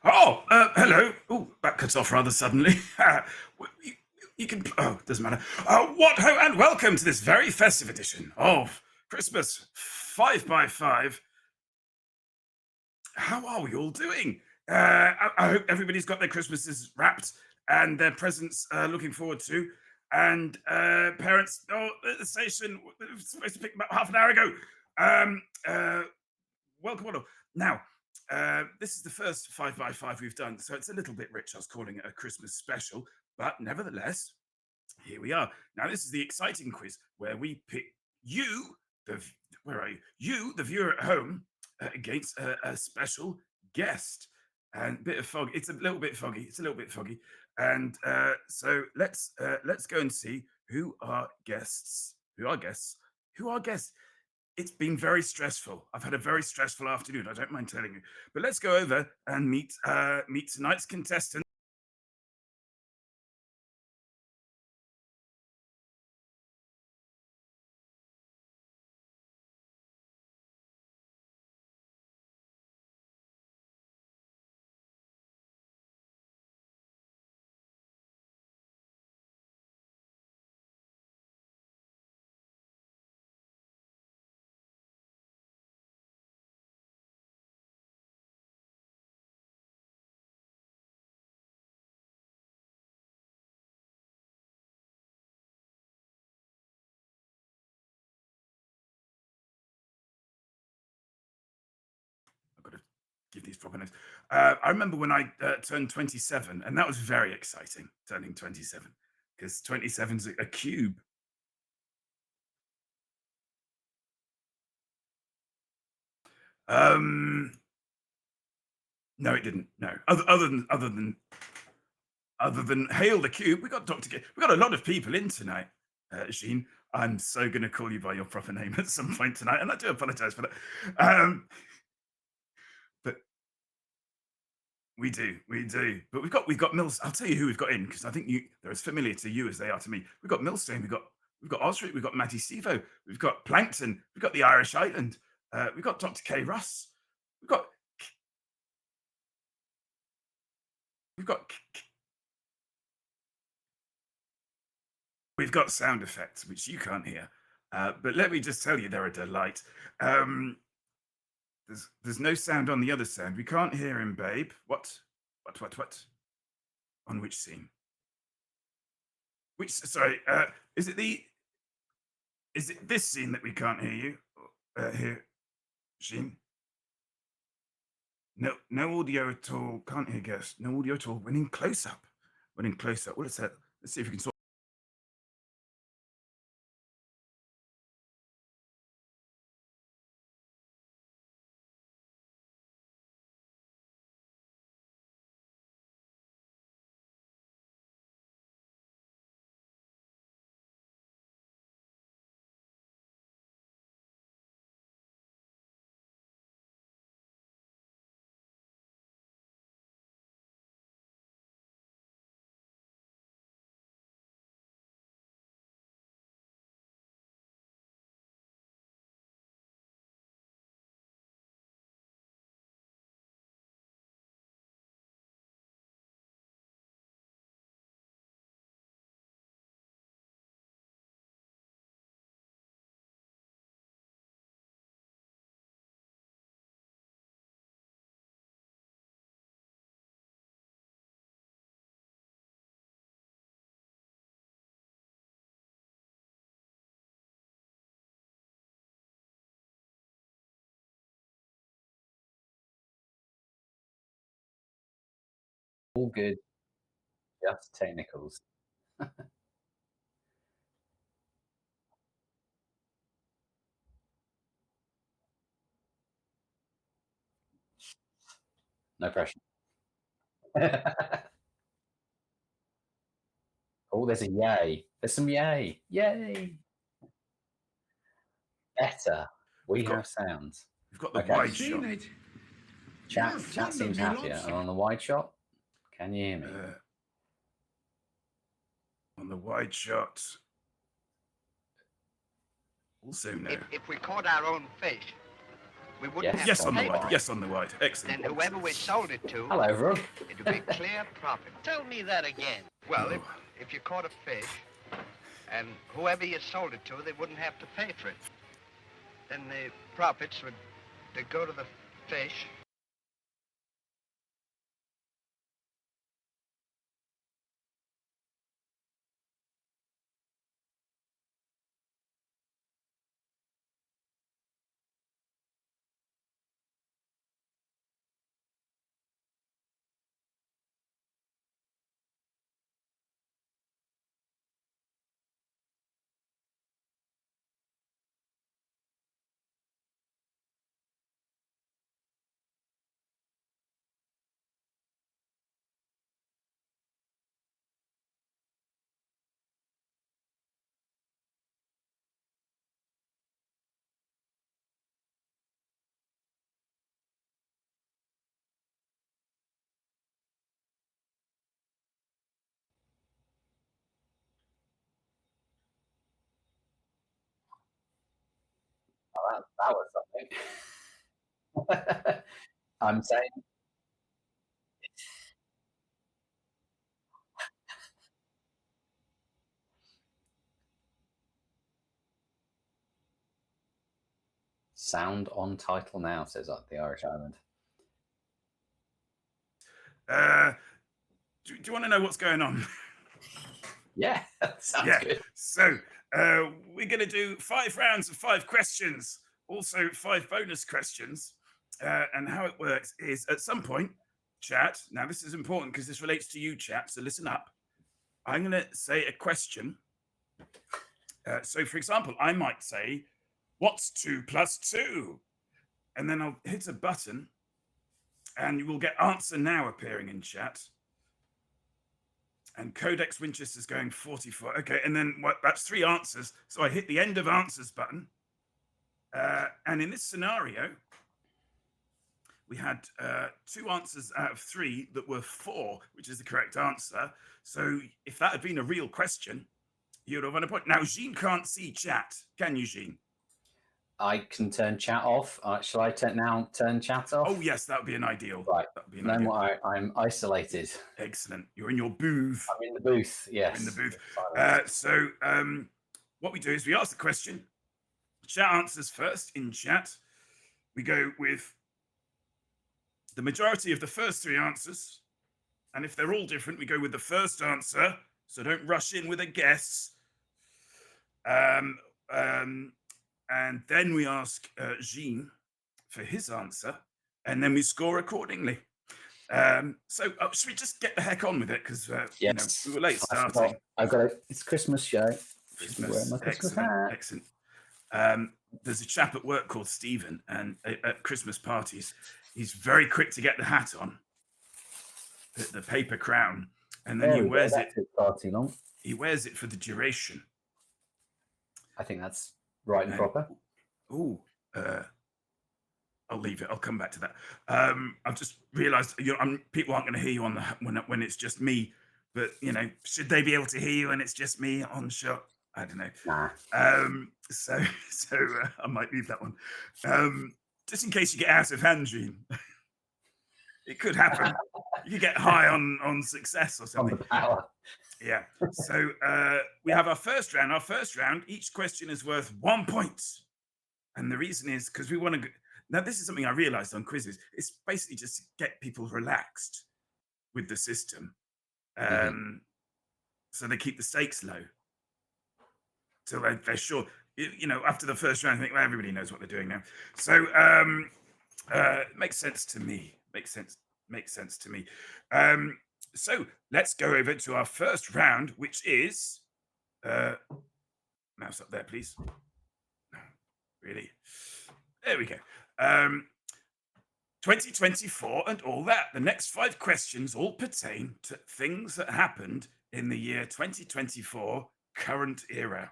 Oh, hello. Oh, that cuts off rather suddenly. you, you can. Oh, doesn't matter. What ho and welcome to this very festive edition of Christmas 5 by 5. How are we all doing? I hope everybody's got their Christmases wrapped and their presents looking forward to. And parents, oh, at the station, we were supposed to pick them up half an hour ago. Um, uh, Welcome on. Now, this is the first 5 by 5 we've done, so it's a little bit rich. I was calling it a Christmas special, but nevertheless, here we are. Now, this is the exciting quiz where we pick you, where are you? You, the viewer at home, against a special guest. And a bit of fog. It's a little bit foggy. It's a little bit foggy. And so let's go and see who our guests. Who are guests? Who are guests? It's been very stressful. I've had a very stressful afternoon. I don't mind telling you. But let's go over and meet tonight's contestant. I've got to give these proper names. I remember when I turned 27, and that was very exciting, turning 27, because 27 is a cube. No, it didn't. No, other than hail the cube, we got Doctor. We got a lot of people in tonight. Jean, I'm so going to call you by your proper name at some point tonight, and I do apologise for that. But we do. But we've got Mills. I'll tell you who we've got in because I think they're as familiar to you as they are to me. We've got Millstone. We've got Osric. We've got Matty Sevo. We've got Plankton. We've got the Irish Island. We've got Dr. K. Russ. We've got we've got we've got sound effects which you can't hear. But let me just tell you, they're a delight. Um, there's no sound on the other sound. We can't hear him, babe. What? What? On which scene? Which? Sorry. Is it the? Is it this scene that we can't hear you? Here, Jean. No audio at all. Can't hear guest. No audio at all. When in close up. When in close up. What is that? Let's see if we can sort. All good, just technicals. No pressure. Oh, there's a yay. There's some yay. Yay. Better. We've We got have sounds. we've got the Okay. wide shot. It. Chat You're chat fond of seems me, happier. lots. And on the wide shot, can you hear me? On the wide shot. Also no. If we caught our own fish, we wouldn't Yes, have Yes to on the pay white. for it. Yes on the white. Then Excellent. whoever we sold it to, Hello, everyone. it would be clear profit. Tell me that again. Well, if you caught a fish, and whoever you sold it to, they wouldn't have to pay for it. Then the profits would they'd go to the fish. Oh, that was something. I'm saying sound on title now, says the Irish Island. Do you want to know what's going on? Yeah, sounds Yeah. good. So we're going to do 5 rounds of 5 questions, also 5 bonus questions. And how it works is at some point, chat. Now this is important because this relates to you, chat. So listen up. I'm going to say a question. So, for example, I might say, "What's 2 plus 2?" And then I'll hit a button, and you will get answer now appearing in chat. And Codex Winchester's going 44. Okay, and then that's 3 answers. So I hit the end of answers button. And in this scenario, we had 2 answers out of 3 that were 4, which is the correct answer. So if that had been a real question, you'd have won a point. Now, Jean can't see chat. Can you, Jean? I can turn chat off. Shall I turn chat off? Oh, yes, that would be an ideal. Right. That would be an No ideal. more. I'm isolated. Excellent. You're in your booth. I'm in the booth. Yes. In the booth. Silence. So what we do is we ask the question. Chat answers first in chat. We go with the majority of the first 3 answers. And if they're all different, we go with the first answer. So don't rush in with a guess. And then we ask Jean for his answer. And then we score accordingly. So should we just get the heck on with it? Because Yes. we were late starting. I've got it. It's Christmas show. Christmas. My Christmas Excellent. hat. Excellent. There's a chap at work called Stephen, and at Christmas parties, he's very quick to get the hat on, the paper crown, and then he wears it. Far too long. He wears it for the duration. I think that's right and proper. I'll leave it. I'll come back to that. I've just realised people aren't going to hear you on the when it's just me. But should they be able to hear you when it's just me on shot? I don't know. Nah. So I might leave that one. Just in case you get out of hand, Gene. It could happen. You could get high on success or something. On the power. Yeah. So we have our first round. Our first round, each question is worth 1 point. And the reason is because we want to. Now, this is something I realized on quizzes. It's basically just to get people relaxed with the system. So they keep the stakes low. So they're sure. After the first round, I think, well, everybody knows what they're doing now. So it makes sense to me. Makes sense to me. So let's go over to our first round, which is mouse up there, please. Really? There we go. 2024 and all that. The next 5 questions all pertain to things that happened in the year 2024, current era.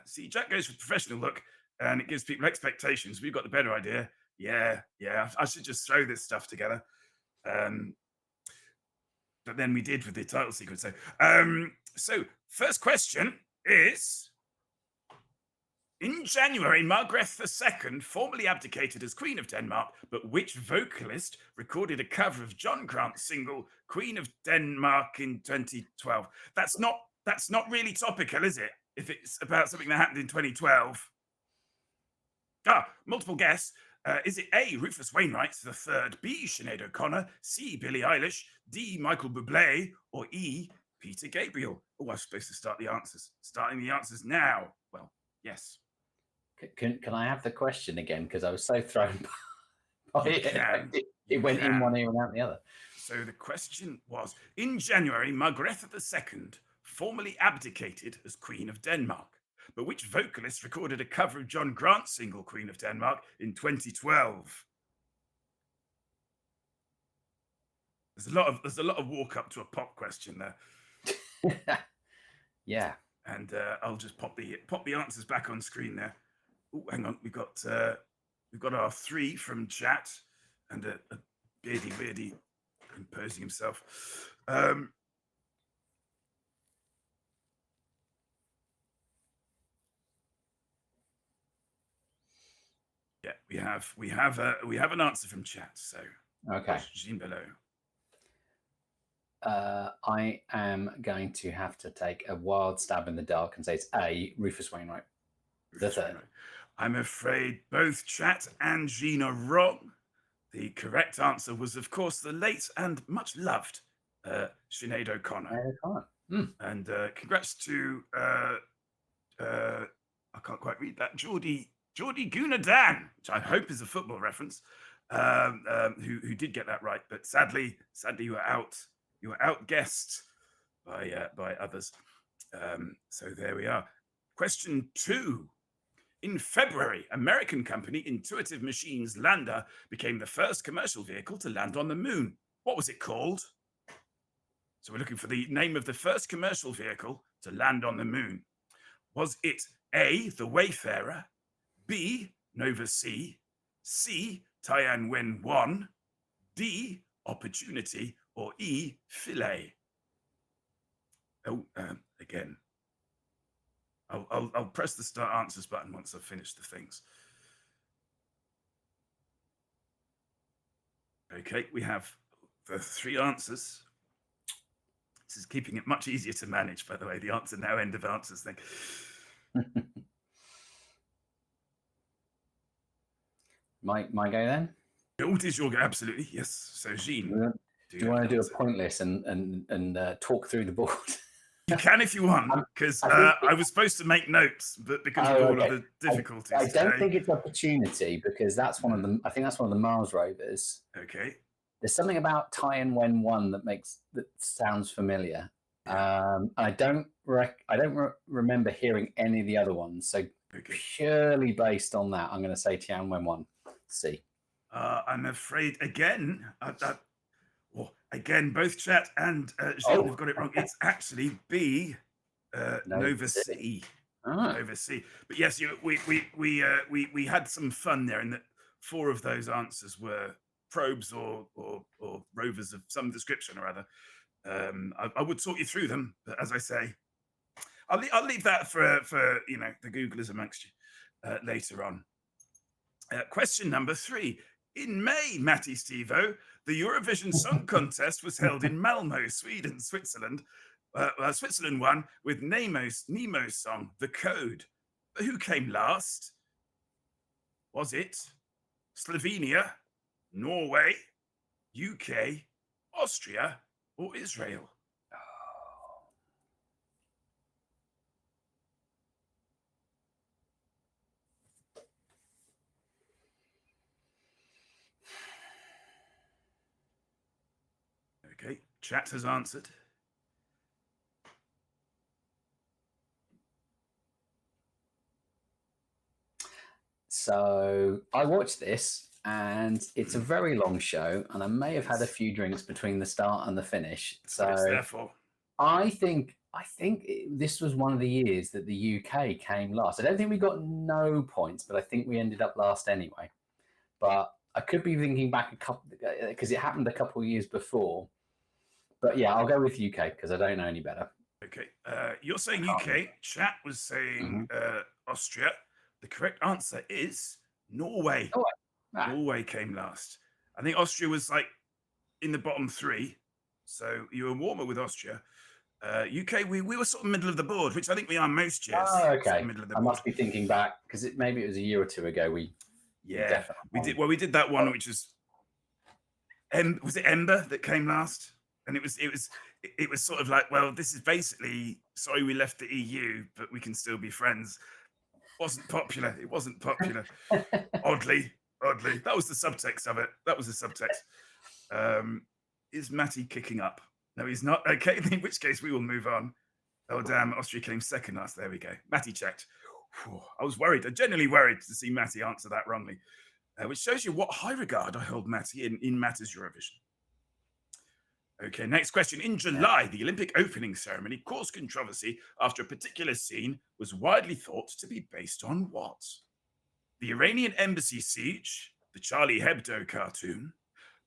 See, Jack goes for professional look, and it gives people expectations. We've got the better idea. Yeah. I should just throw this stuff together. But then we did with the title sequence. So first question is, In January, Margrethe II formally abdicated as Queen of Denmark, but which vocalist recorded a cover of John Grant's single "Queen of Denmark" in 2012? That's not really topical, is it? If it's about something that happened in 2012. Multiple guess. Is it A, Rufus Wainwright the third, B, Sinead O'Connor, C, Billie Eilish, D, Michael Bublé, or E, Peter Gabriel? Oh, I'm supposed to start the answers. Starting the answers now. Well, yes. Can I have the question again? Because I was so thrown by You it. can. It went in can. one ear and out the other. So the question was, in January, Margrethe II formally abdicated as Queen of Denmark. But which vocalist recorded a cover of John Grant's single "Queen of Denmark" in 2012? There's a lot of walk up to a pop question there. Yeah. And I'll just pop the answers back on screen there. Oh, hang on, we've got our 3 from chat, and a beardy composing himself. Yeah, we have an answer from chat. So okay, Jean below. I am going to have to take a wild stab in the dark and say it's A, Rufus Wainwright the third. I'm afraid both chat and Jean are wrong. The correct answer was, of course, the late and much loved Sinead O'Connor. And congrats to I can't quite read that, Geordie Gunnadan, which I hope is a football reference, who did get that right, but sadly you were outguessed by others. So there we are. Question 2. In February, American company Intuitive Machines Lander became the first commercial vehicle to land on the moon. What was it called? So we're looking for the name of the first commercial vehicle to land on the moon. Was it A, the Wayfarer, B, Nova C, C, Tianwen 1, D, Opportunity, or E, Philae? Oh, again, I'll press the start answers button once I've finished the things. Okay, we have the 3 answers. This is keeping it much easier to manage, by the way, the answer now, end of answers thing. My go then? It is your go, absolutely, yes. So Jean, do you want to do a pointless and talk through the board? You can if you want, because I was supposed to make notes, but because of all of the difficulties. I don't think it's Opportunity, because that's one of them. I think that's one of the Mars rovers. Okay. There's something about Tianwen 1 that sounds familiar. Yeah. I don't remember hearing any of the other ones. So purely based on that, I'm going to say Tianwen 1. C. I'm afraid again. Again, both chat and Jean have got it wrong. It's actually B, Nova C. Nova C. But yes, we had some fun there in that 4 of those answers were probes or rovers of some description or other. I would sort you through them, but as I say, I'll leave that for the Googlers amongst you later on. Question number 3. In May, Matty Stevo, the Eurovision Song Contest was held in Malmo, Sweden, Switzerland. Switzerland won with Nemo's song, The Code. But who came last? Was it Slovenia, Norway, UK, Austria, or Israel? Okay, chat has answered. So I watched this, and it's a very long show, and I may have had a few drinks between the start and the finish. So it's there for. I think this was one of the years that the UK came last. I don't think we got no points, but I think we ended up last anyway. But I could be thinking back a couple, because it happened a couple of years before. But yeah, I'll go with UK because I don't know any better. Okay, you're saying UK. Chat was saying Austria. The correct answer is Norway. Oh, ah, Norway came last. I think Austria was like in the bottom three. So you were warmer with Austria. UK, we were sort of middle of the board, which I think we are most years. Sort of okay. middle of the I board. must be thinking back because maybe it was a year or two ago. We definitely we did. Well, we did that one, which was was it Ember that came last? And it was sort of like, well, this is basically sorry we left the EU, but we can still be friends. Wasn't popular. It wasn't popular. Oddly, that was the subtext of it. That was the subtext. Is Matty kicking up? No, he's not. Okay, in which case we will move on. Oh damn, Austria came second last. There we go. Matty checked. Whew, I was worried. I genuinely worried to see Matty answer that wrongly, which shows you what high regard I hold Matty in Matters Eurovision. Okay, next question. In July, the Olympic opening ceremony caused controversy after a particular scene was widely thought to be based on what? The Iranian embassy siege, the Charlie Hebdo cartoon,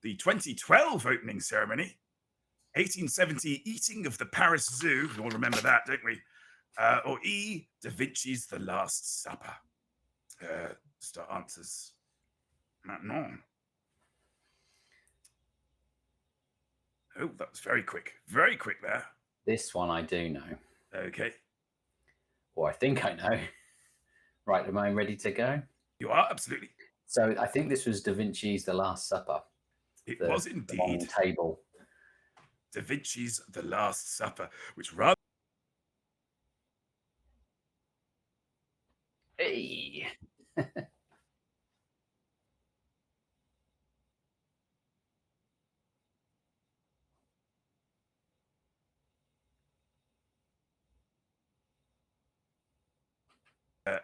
the 2012 opening ceremony, 1870 eating of the Paris Zoo, we all remember that, don't we? Or E, Da Vinci's The Last Supper. Start answers maintenant. Oh, that was very quick there. This one I do know. Okay. Or I think I know. Right, am I ready to go? You are, absolutely. So I think this was Da Vinci's The Last Supper. It was indeed. The long table. Da Vinci's The Last Supper, which rather... Hey.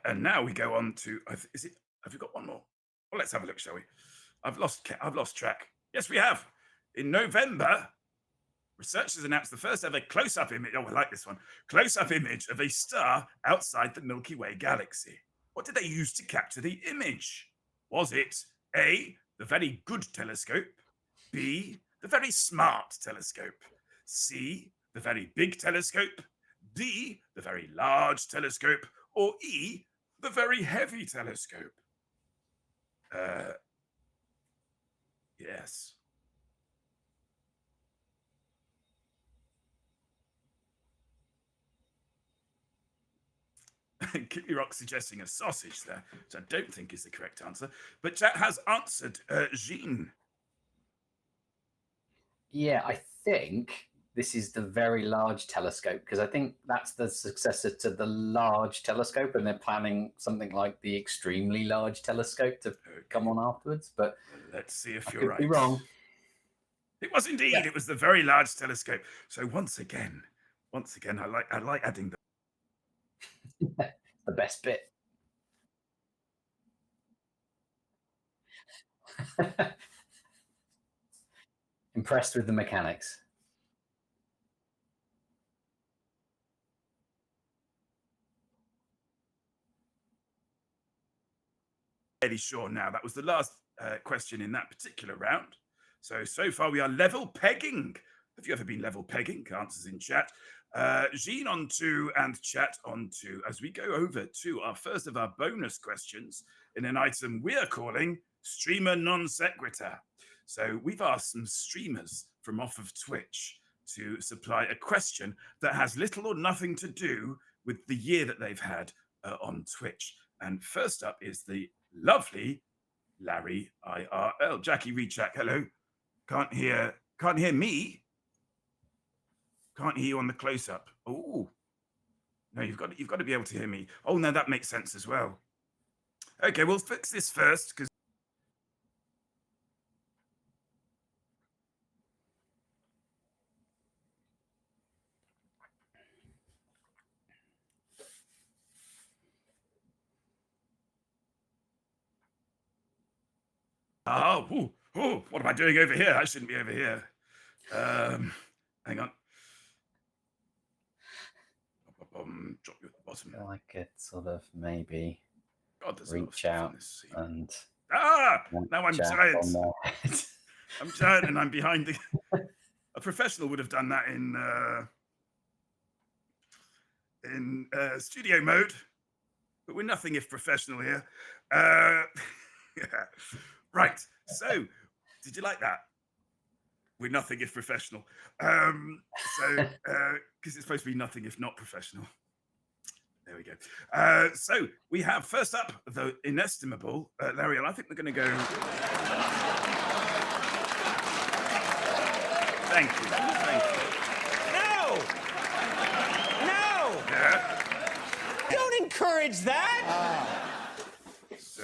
And now we go on to, have we got one more? Well, let's have a look, shall we? I've lost track. Yes, we have. In November, researchers announced the first ever close-up image. Oh, I like this one. Close-up image of a star outside the Milky Way galaxy. What did they use to capture the image? Was it A, the Very Good Telescope, B, the Very Smart Telescope, C, the Very Big Telescope, D, the Very Large Telescope, or E, the Very Heavy Telescope? Yes. Kippy Rock suggesting a sausage there, which I don't think is the correct answer. But chat has answered Jean. Yeah, I think this is the Very Large Telescope because I think that's the successor to the Large Telescope, and they're planning something like the Extremely Large Telescope to come on afterwards. But let's see if I you're could right. be wrong. It was indeed. Yeah. It was the Very Large Telescope. So once again, I like adding the best bit. Impressed with the mechanics. Fairly sure now. That was the last question in that particular round. So far we are level pegging. Have you ever been level pegging? Answers in chat. Jean on 2 and chat on 2 as we go over to our first of our bonus questions in an item we are calling Streamer Non Sequitur. So we've asked some streamers from off of Twitch to supply a question that has little or nothing to do with the year that they've had on Twitch. And first up is the lovely Larry IRL. Jackie Rechack, hello. Can't hear me. Can't hear you on the close-up. Oh, no, you've got to be able to hear me. Oh, no, that makes sense as well. Okay, we'll fix this first because what am I doing over here? I shouldn't be over here. Hang on. Drop you at the bottom. I could sort of maybe reach out and now I'm giant. I'm giant and I'm behind the. A professional would have done that in studio mode. but we're nothing if professional here. Uh, right. So, did you like that? We're nothing if professional. Because it's supposed to be nothing if not professional. There we go. So we have first up the inestimable Larry, and I think we're going to go. Thank you. Thank you. No! No! Yeah. Don't encourage that! So,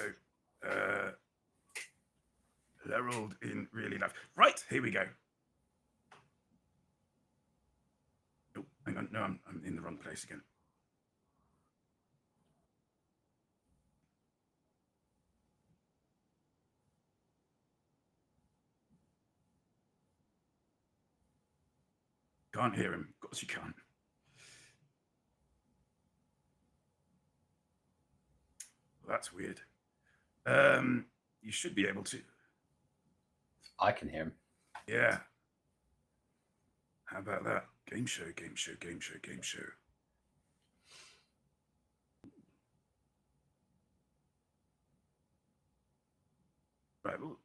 Harold in really love. Right, here we go. Oh, hang on. No, I'm in the wrong place again. Can't hear him. Of course you can't. Well, that's weird. You should be able to. I can hear him. Yeah. How about that? Game show, game show, game show, game show. Right, well,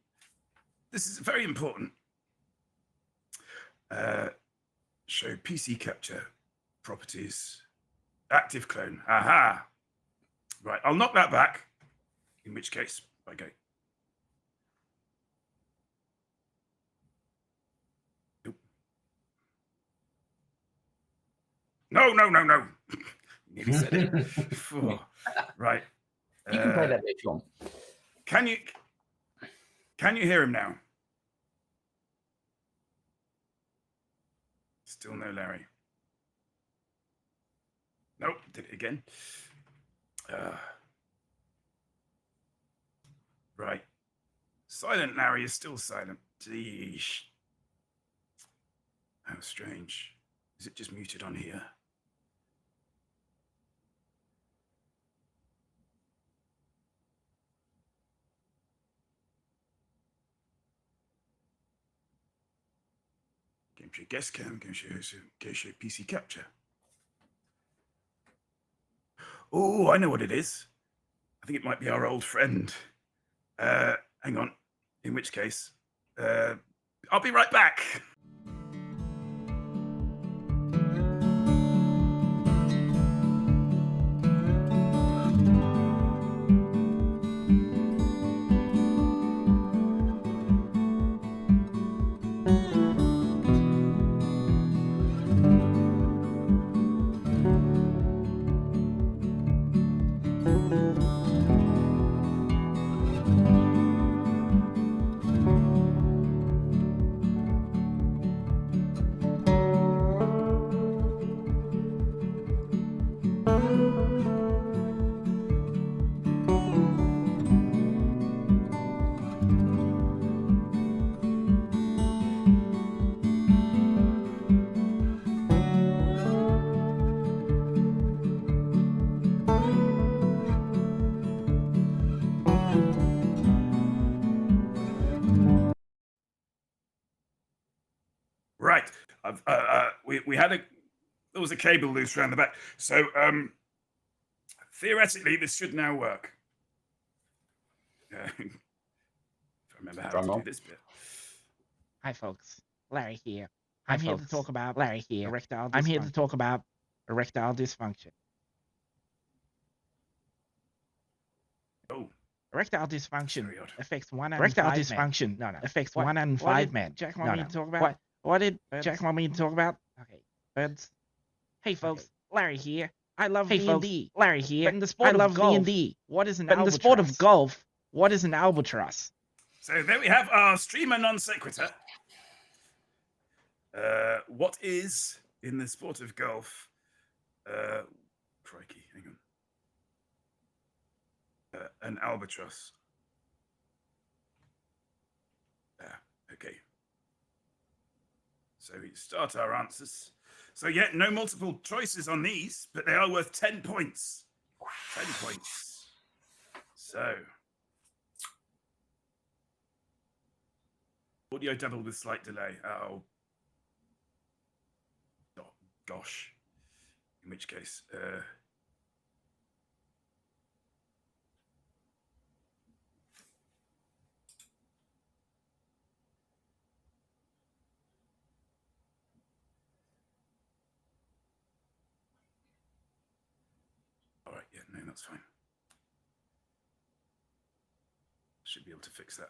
this is very important. Show PC capture properties. Active clone. Aha. Right, I'll knock that back. In which case, okay. Nope. No. Nearly said it. Right. You can play that if you want. Can you hear him now? Still no Larry. Nope, did it again. Right. Silent Larry is still silent. Jeez. How strange. Is it just muted on here? Game show guest cam, game show PC capture. Oh, I know what it is. I think it might be our old friend. Hang on. In which case, I'll be right back. Right. We had there was a cable loose around the back. So theoretically, this should now work. If I remember how to do this bit. Hi, folks. Larry here. I'm here to talk about erectile dysfunction. Oh, Erectile dysfunction very odd. affects one in five men. Affects one in five men. Jack want me to talk about? What did Jack want me to talk about? Okay, birds. Hey, folks. Larry here. I love D&D. Larry here. But in the sport of golf, what is an albatross? In the sport of golf, what is an albatross? So there we have our streamer non sequitur. What is in the sport of golf? Crikey, hang on. An albatross. Okay. So we start our answers. So yeah, no multiple choices on these, but they are worth 10 points. 10 points. So audio double with slight delay. Oh gosh. In which case, That's fine. Should be able to fix that.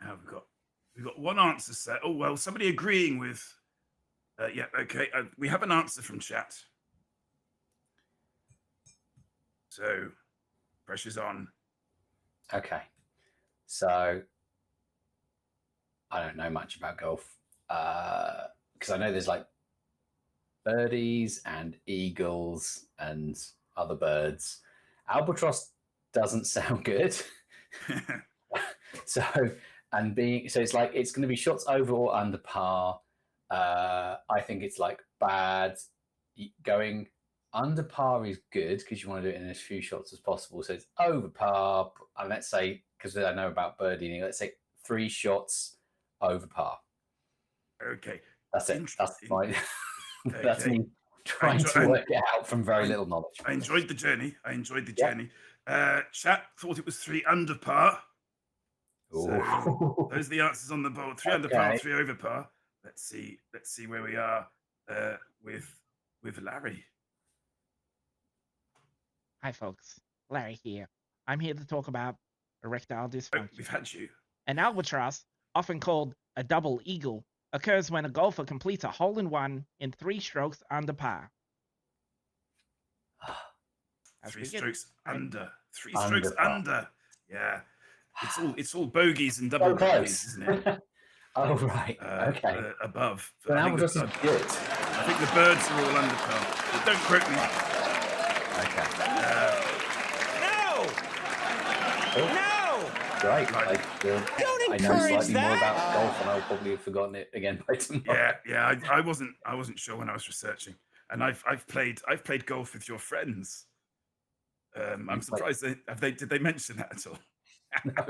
Now we've got one answer set. Oh well, somebody agreeing with. Yeah, okay. We have an answer from chat. So, pressure's on. Okay. So, I don't know much about golf because I know there's like birdies and eagles and other birds. Albatross doesn't sound good. So it's like it's going to be shots over or under par. I think it's like bad. Going under par is good because you want to do it in as few shots as possible. So it's over par, and let's say, because I know about birdieing, let's say 3 shots over par. Okay, that's it. That's my. Okay. That's me trying to work it out from very little knowledge. I enjoyed the journey. Journey. Chat thought it was 3 under par. So those are the answers on the board. 3 under par, 3 over par. Let's see where we are with Larry. Hi, folks. Larry here. I'm here to talk about erectile dysfunction. We've had you. An albatross, often called a double eagle, occurs when a golfer completes a hole-in-one in 3 strokes under par. 3 strokes under. 3 Under strokes par. under. Yeah. It's all bogeys and double bogeys, isn't it? Oh right. Okay. Above. But albatross is good. I think the birds are all under par. But don't quote me. Okay. No! Great. Don't I know encourage slightly more that. about golf, and I'll probably have forgotten it again by tomorrow. Yeah. I wasn't sure when I was researching, and I've played golf with your friends. I'm surprised did they mention that at all? No.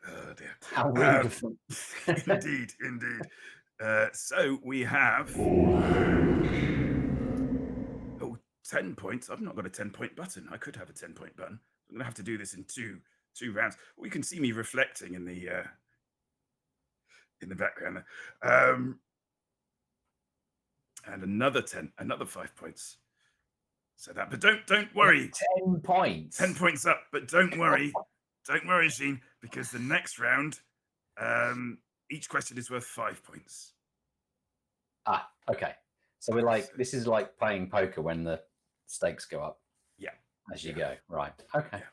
Oh dear. How rude of them. Indeed. So we have 10 points. I've not got a 10-point button. I could have a 10-point button. I'm going to have to do this in two rounds. Well, you can see me reflecting in the background there. And another 5 points. So that, but don't worry. 10 points. 10 points up, but don't worry. Don't worry, Jean, because the next round, each question is worth 5 points. Okay. So we're like, this is like playing poker when the stakes go up. Yeah. As you go. Right. Okay. Yeah.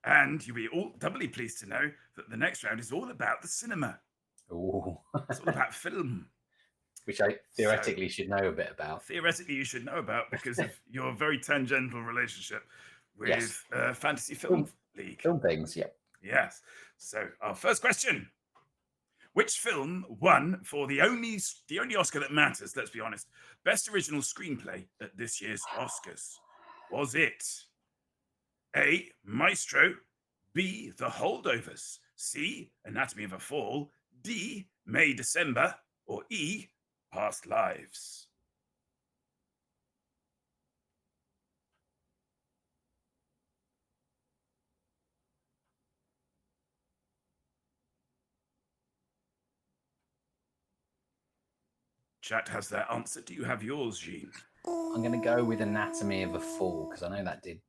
And you'll be all doubly pleased to know that the next round is all about the cinema. Ooh. It's all about film. Which I theoretically should know a bit about. Theoretically, you should know about because of your very tangential relationship with Fantasy Film League. Film things, yeah. Yes. So our first question. Which film won for the only Oscar that matters, let's be honest, Best Original Screenplay at this year's Oscars? Was it A, Maestro, B, The Holdovers, C, Anatomy of a Fall, D, May, December, or E, Past Lives? Chat has their answer. Do you have yours, Jean? I'm going to go with Anatomy of a Fall because I know that did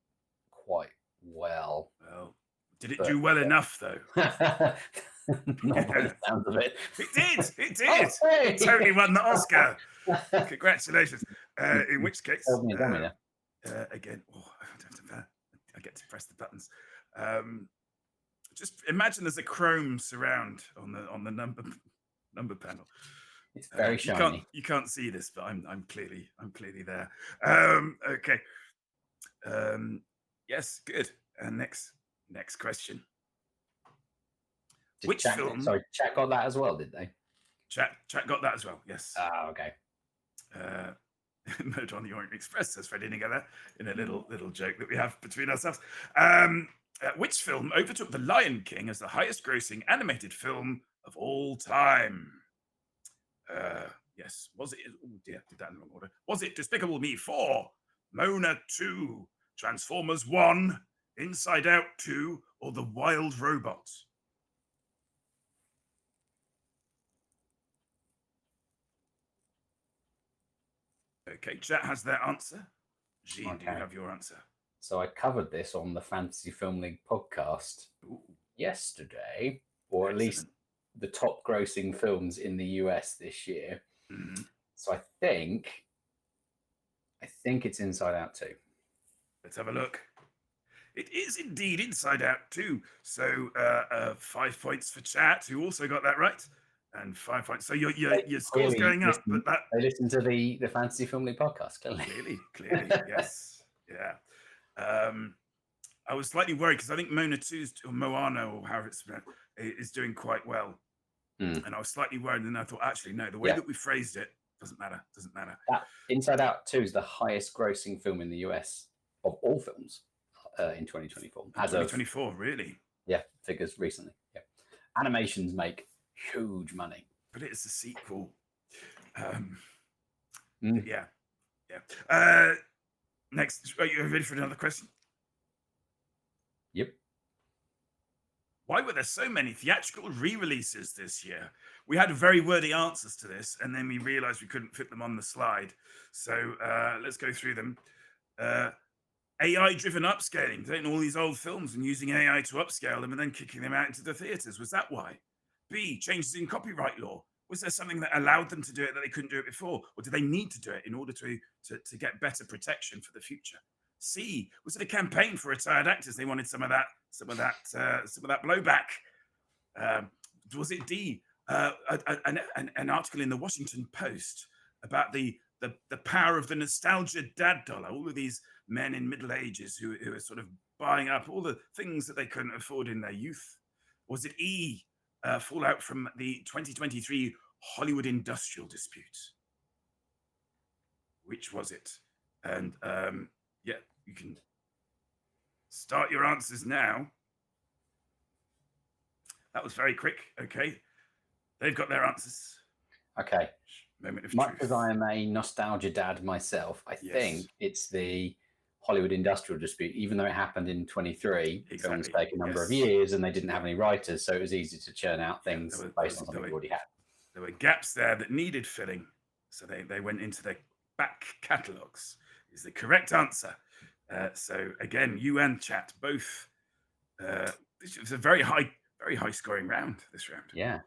quite well. Well, did it do well enough, though? Not by the sound of it. It did. Oh, hey! It totally won the Oscar. Congratulations. In which case, again, I get to press the buttons. Just imagine there's a chrome surround on the number panel. It's very shiny. You can't see this, but I'm clearly there. Okay. Yes, good. Next question. Which film? Sorry, chat got that as well, did they? Chat got that as well. Yes. Ah, okay. Murder on the Orient Express, says Freddie together in a little joke that we have between ourselves. Which film overtook The Lion King as the highest-grossing animated film of all time? Yes. Was it? Oh dear, did that in the wrong order. Was it Despicable Me 4, Mona 2, Transformers 1, Inside Out 2, or The Wild Robot? Okay, chat has their answer. Jean, do you Okay. have your answer? So I covered this on the Fantasy Film League podcast Ooh, yesterday, or at least excellent. the top grossing films in the US this year. Mhm. So I think it's Inside Out 2. Let's have a look. It is indeed Inside Out 2. So 5 points for chat, who also got that right, and 5 points. So your score's going up, but that They listen to the Fantasy Film League podcast, clearly. clearly, yes, yeah. I was slightly worried because I think Mona 2's or Moana or however it's pronounced is doing quite well, and I was slightly worried. And then I thought, actually, no, the way that we phrased it doesn't matter. Doesn't matter. That Inside Out 2 is the highest grossing film in the US of all films in 2024. As 2024, really? Yeah, figures recently. Yeah, animations make huge money, but it's a sequel. Mm. Yeah. Next, are you ready for another question? Yep. Why were there so many theatrical re-releases this year? We had very wordy answers to this, and then we realized we couldn't fit them on the slide. So let's go through them. AI-driven upscaling, taking all these old films and using AI to upscale them and then kicking them out into the theaters. Was that why? B, changes in copyright law. Was there something that allowed them to do it that they couldn't do it before? Or do they need to do it in order to get better protection for the future? C, was it a campaign for retired actors? They wanted some of that blowback. Was it D, an article in the Washington Post about the power of the nostalgia dad dollar? All of these men in middle ages who are sort of buying up all the things that they couldn't afford in their youth. Was it E, fallout from the 2023 Hollywood industrial dispute? Which was it? And yeah, you can start your answers now. That was very quick. Okay, they've got their answers. Okay. Moment of much truth. as I am a nostalgia dad myself, I think it's the Hollywood industrial dispute, even though it happened in 23, films take a number of years and they didn't have any writers, so it was easy to churn out things based on something we already had. There were gaps there that needed filling, so they went into their back catalogues, is the correct answer. So again, you and chat both, this was a very high scoring round, this round. Yeah.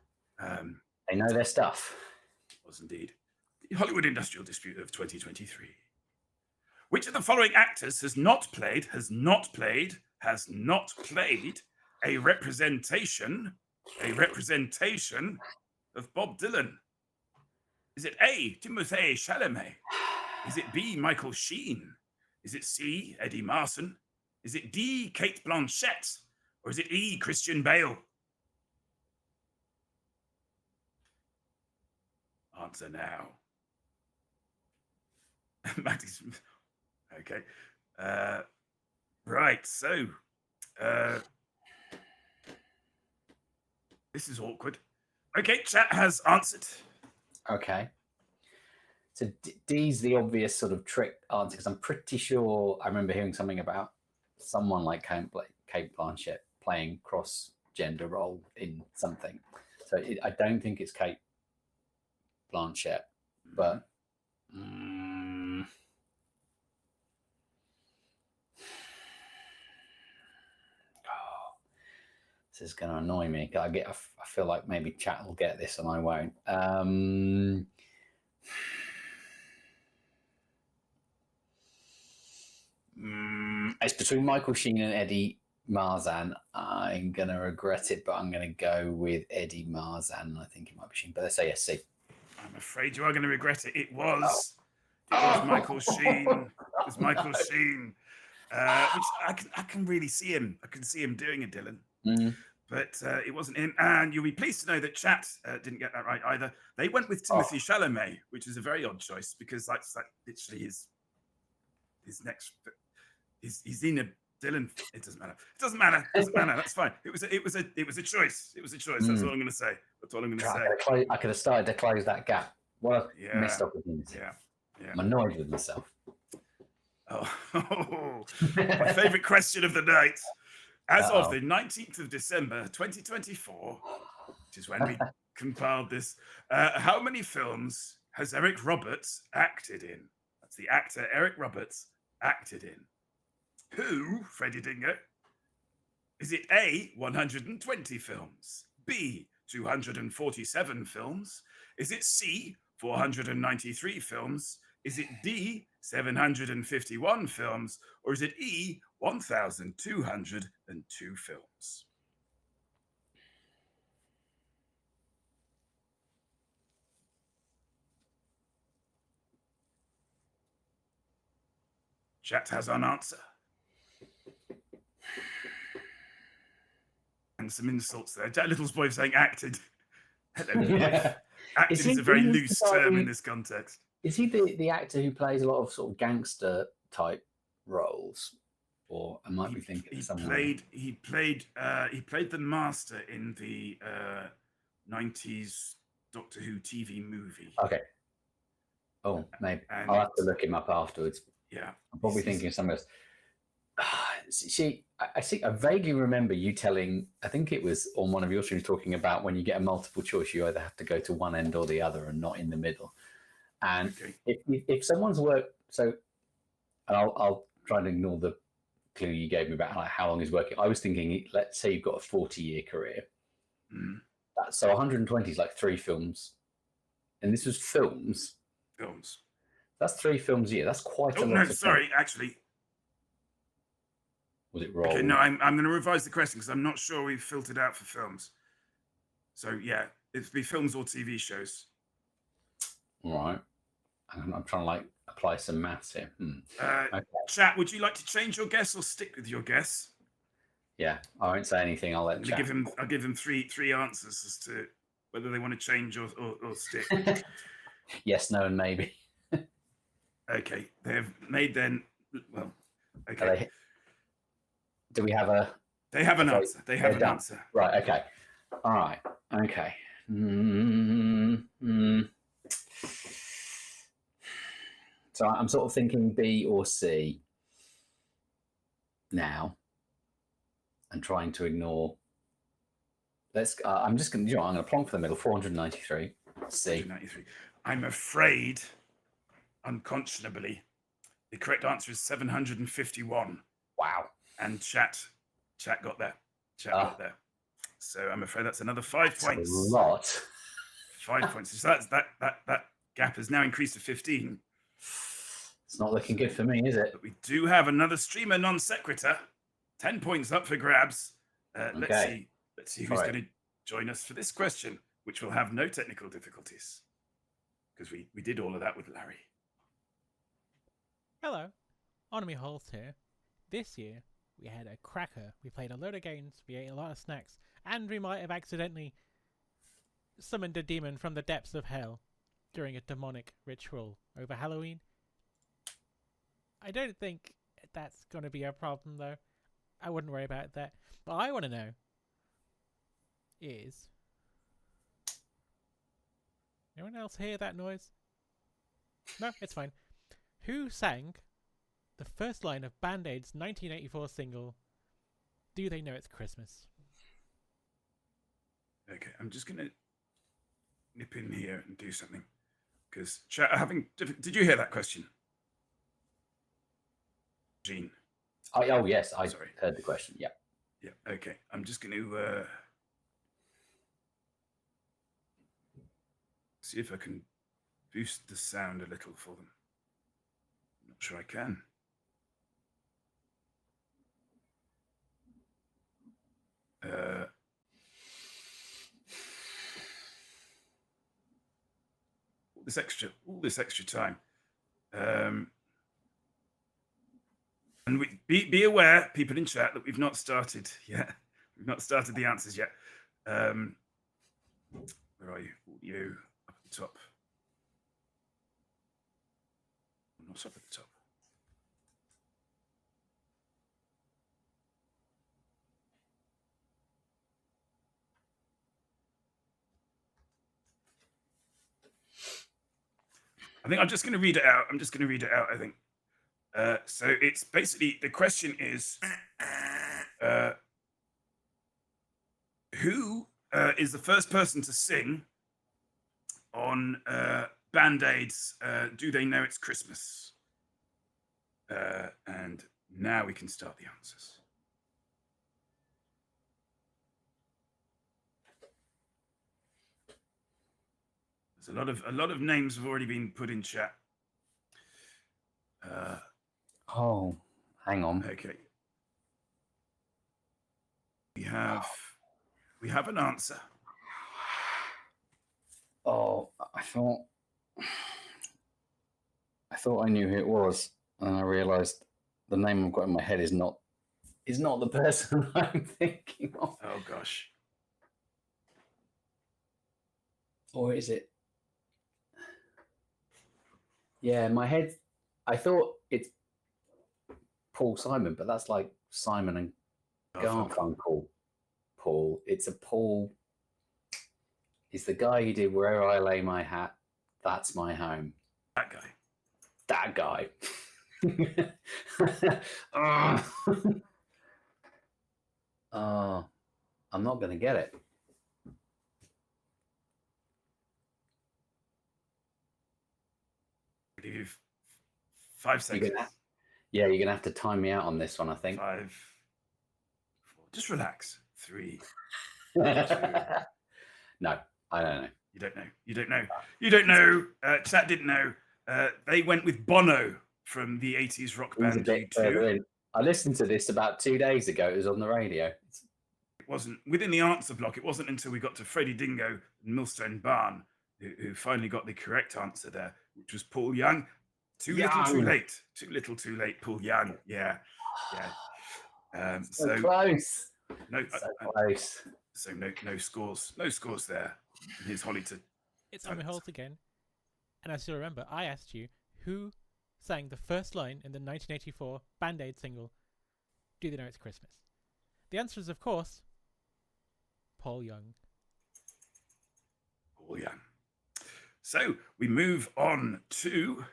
They know their stuff. Was indeed. The Hollywood industrial dispute of 2023. Which of the following actors has not played a representation of Bob Dylan? Is it A, Timothée Chalamet? Is it B, Michael Sheen? Is it C, Eddie Marsan? Is it D, Kate Blanchett? Or is it E, Christian Bale? Answer now. Maddie's okay. Right, so this is awkward. Okay, chat has answered. Okay. So D's the obvious sort of trick answer, because I'm pretty sure I remember hearing something about someone like Kate Blanchett playing cross-gender role in something. So I don't think it's Kate Blanchett, but this is going to annoy me. I feel like maybe chat will get this and I won't. It's between Michael Sheen and Eddie Marsan. I'm going to regret it, but I'm going to go with Eddie Marsan. I think it might be Sheen, but let's say yes, C. I'm afraid you are going to regret it. It was Michael Sheen. It was Michael Sheen, which I can really see him. I can see him doing a Dylan. But it wasn't him. And you'll be pleased to know that chat didn't get that right either. They went with Timothée Chalamet, which is a very odd choice because that's literally his next. He's in a Dylan. It doesn't matter. It doesn't matter. That's fine. It was a choice. It was a choice. That's all I'm going to say. I could have started to close that gap. What a missed opportunity. Yeah. I'm annoyed with myself. Oh, my favorite question of the night. As of the 19th of December, 2024, which is when we compiled this, how many films has Eric Roberts acted in? the actor Eric Roberts acted in? Who, Freddie Dingo? Is it A, 120 films, B, 247 films? Is it C, 493 films? Is it D, 751 films? Or is it E, 1,202 films? Chat has an answer. And some insults there. Jack Little's boy saying acted. Acted is a very loose term in this context. Is he the actor who plays a lot of sort of gangster type roles? Or I might be thinking he played the Master in the 90s Doctor Who TV movie. Okay. Oh, maybe. I'll have to look him up afterwards. Yeah. I'm probably thinking of something else. See, I vaguely remember you telling, I think it was on one of your streams, talking about when you get a multiple choice, you either have to go to one end or the other and not in the middle. And if someone's worked, so I'll try and ignore the clue you gave me about like how long he's working. I was thinking, let's say you've got a 40-year career. So 120 is like 3 films. And this was films. Films. That's 3 films a year. That's quite a lot. No, sorry, actually. Was it wrong? Okay, no, I'm going to revise the question because I'm not sure we've filtered out for films. So yeah, it'd be films or TV shows. All right. I'm trying to like apply some maths here. Okay. Chat, would you like to change your guess or stick with your guess? Yeah, I won't say anything. I'll let Chat. I'll give him three answers as to whether they want to change or stick. Yes, no, and maybe. Okay, they have made then. Well, okay. Do we have a? They have an answer. They have an answer. Right. Okay. All right. Okay. So I'm sort of thinking B or C now, and trying to ignore. I'm just going to. I'm going to plonk for the middle. 493. C. 493. I'm afraid, unconscionably, the correct answer is 751. Wow. And chat got there. Chat got there. So I'm afraid that's another 5 points. A lot. 5 points. So that gap has now increased to 15. It's not looking good for me, is it? But we do have another streamer non sequitur. 10 points up for grabs. Okay. Let's see who's going to join us for this question, which will have no technical difficulties. Because we did all of that with Larry. Hello, Onemy Holst here. This year, we had a cracker. We played a load of games, we ate a lot of snacks, and we might have accidentally summoned a demon from the depths of hell during a demonic ritual over Halloween. I don't think that's going to be a problem, though. I wouldn't worry about that. What I want to know is... Anyone else hear that noise? No, it's fine. Who sang the first line of Band Aid's 1984 single, Do They Know It's Christmas? Okay, I'm just going to nip in here and do something. Because chat are having... Did you hear that question? Gene? Oh, yes, I heard the question, yeah. Yeah, okay. I'm just going to... see if I can boost the sound a little for them. I'm not sure I can. All this extra time. And be aware, people in chat, that we've not started yet. We've not started the answers yet. Where are you? Audio up at the top. Not up at the top. I think I'm just going to read it out. I think. So it's basically, the question is, who is the first person to sing on Band Aid's Do They Know It's Christmas? And now we can start the answers. There's a lot of names have already been put in chat. Oh, hang on. Okay. We have an answer. Oh, I thought I knew who it was, and I realised the name I've got in my head is not the person I'm thinking of. Oh gosh. Or is it? Yeah, in my head, I thought it's Paul Simon, but that's like Simon and Garfunkel. Paul. It's a Paul. He's the guy who did Wherever I Lay My Hat, That's My Home. That guy. That guy. Oh, I'm not going to get it. I'll give you 5 seconds. You're going to have to time me out on this one, I think. 5, 4. Just relax. 3. No, I don't know. You don't know. You don't know. You don't know. Chat didn't know. They went with Bono from the 80s rock band U2. I listened to this about 2 days ago. It was on the radio. It wasn't within the answer block. It wasn't until we got to Freddie Dingo and Millstone Barn who finally got the correct answer there, which was Paul Young. Too little, too late. Too little, too late. Paul Young. Yeah. So close. No, close. So no scores. No scores there. Here's Holly to. It's on my Holt again. And I still remember, I asked you who sang the first line in the 1984 Band-Aid single, Do They Know It's Christmas? The answer is, of course, Paul Young. Paul Young. So we move on to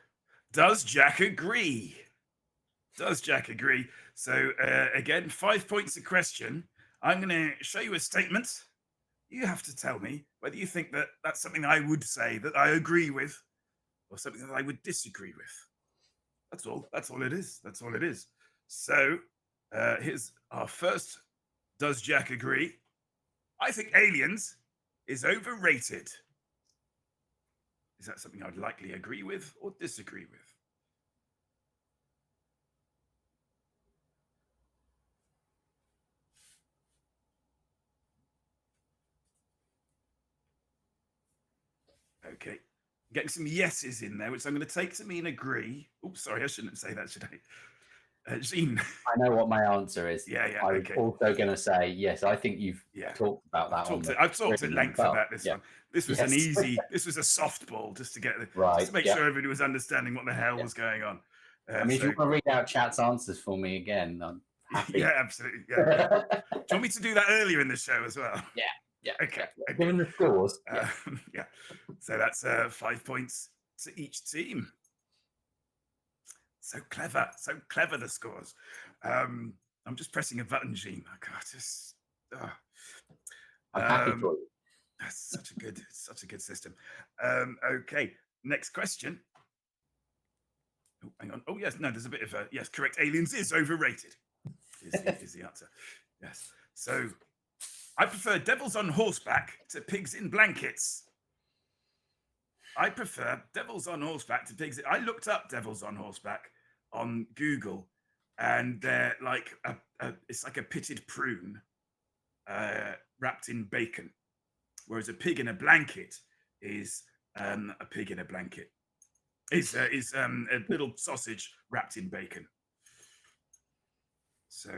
Does Jack Agree? Does Jack agree? So again, 5 points a question. I'm going to show you a statement. You have to tell me whether you think that that's something I would say that I agree with, or something that I would disagree with. That's all. That's all it is. That's all it is. So here's our first. Does Jack agree? I think Aliens is overrated. Is that something I'd likely agree with or disagree with? Okay. Getting some yeses in there, which I'm going to take to mean agree. Oh, sorry, I shouldn't say that, should I? Jean. I know what my answer is. Yeah. I was also going to say, yes, I think you've talked about that one. I've talked at length about this one. This was an easy, this was a softball just to get just to make sure everybody was understanding what the hell was going on. I mean, if you want to read out chat's answers for me again, I'm happy. Yeah, absolutely. Yeah. Do you want me to do that earlier in the show as well? Yeah. Okay. Given the scores. Yeah. So that's 5 points to each team. So clever, the scores. I'm just pressing a button, Jean. I can't just. I'm happy for you. That's such a good system. Okay, next question. Oh, hang on. Oh yes, no, there's a bit of a yes. Correct. Aliens is overrated. Is the answer? Yes. So, I prefer devils on horseback to pigs in blankets. I prefer devils on horseback to pigs. I looked up devils on horseback on Google, and they're like it's like a pitted prune wrapped in bacon, whereas a pig in a blanket is a pig in a blanket. Is a little sausage wrapped in bacon. So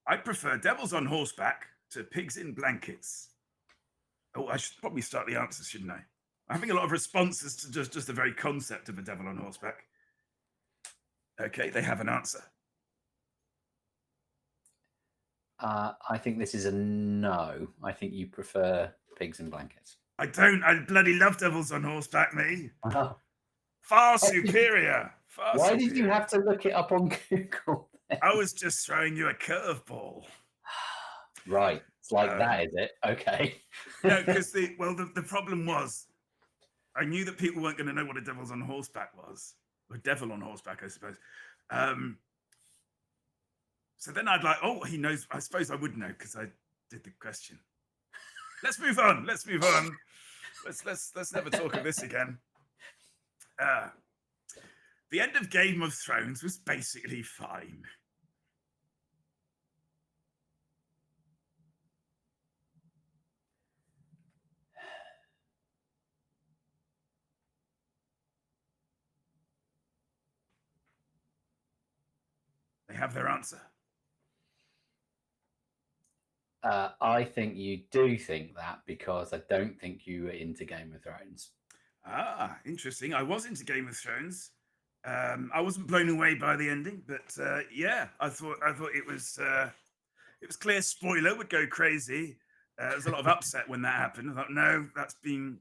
I prefer devils on horseback to pigs in blankets. Oh, I should probably start the answers, shouldn't I? I'm having a lot of responses to just the very concept of a devil on horseback. Okay, they have an answer. I think this is a no. I think you prefer pigs in blankets. I don't. I bloody love devils on horseback, me. Oh. Far superior. Why did you have to look it up on Google? I was just throwing you a curveball. Right. It's like that, is it? Okay. No, because the problem was I knew that people weren't going to know what a devil's on horseback was. Or devil on horseback, I suppose. So then I'd like, oh, he knows. I suppose I would know because I did the question. Let's move on. Let's move on. Let's never talk of this again. The end of Game of Thrones was basically fine. They have their answer. I think you do think that because I don't think you were into Game of Thrones. Ah, interesting. I was into Game of Thrones. I wasn't blown away by the ending, but yeah, I thought it was clear. Spoiler would go crazy. There was a lot of upset when that happened. I thought, no, that's been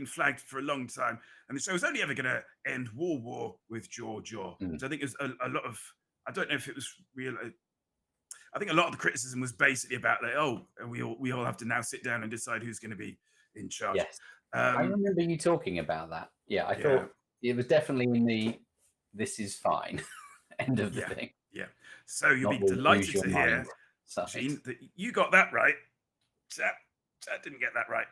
flagged for a long time, and the show was only ever going to end war with Jaw. So I think it was a lot of. I don't know if it was real. I think a lot of the criticism was basically about like, oh, we all have to now sit down and decide who's going to be in charge. Yes, I remember you talking about that. Yeah, I thought it was definitely in the "this is fine" end of the thing. Yeah. So you'll be delighted to hear, Gene, that you got that right. Chat didn't get that right.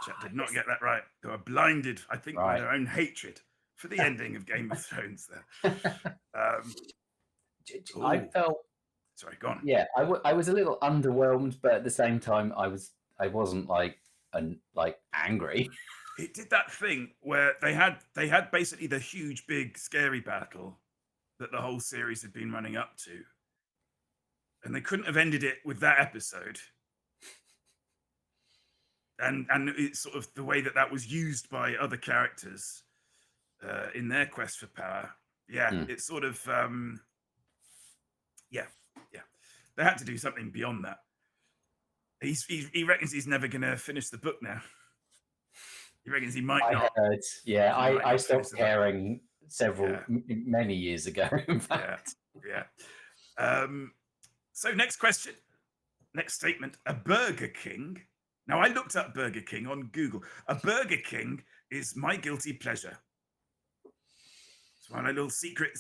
Chat did not get that right. They were blinded, I think, by their own hatred for the ending of Game of Thrones. There. I felt. Sorry, go on. Yeah, I was a little underwhelmed, but at the same time, I wasn't like angry. It did that thing where they had basically the huge, big, scary battle that the whole series had been running up to, and they couldn't have ended it with that episode. And it's sort of the way that was used by other characters in their quest for power. Yeah, it's sort of yeah. They had to do something beyond that. He reckons he's never going to finish the book now. He reckons he might not. Heard, yeah, I stopped caring many years ago. In fact. Yeah. So next question, next statement. A Burger King. Now I looked up Burger King on Google. A Burger King is my guilty pleasure. It's one of the little secret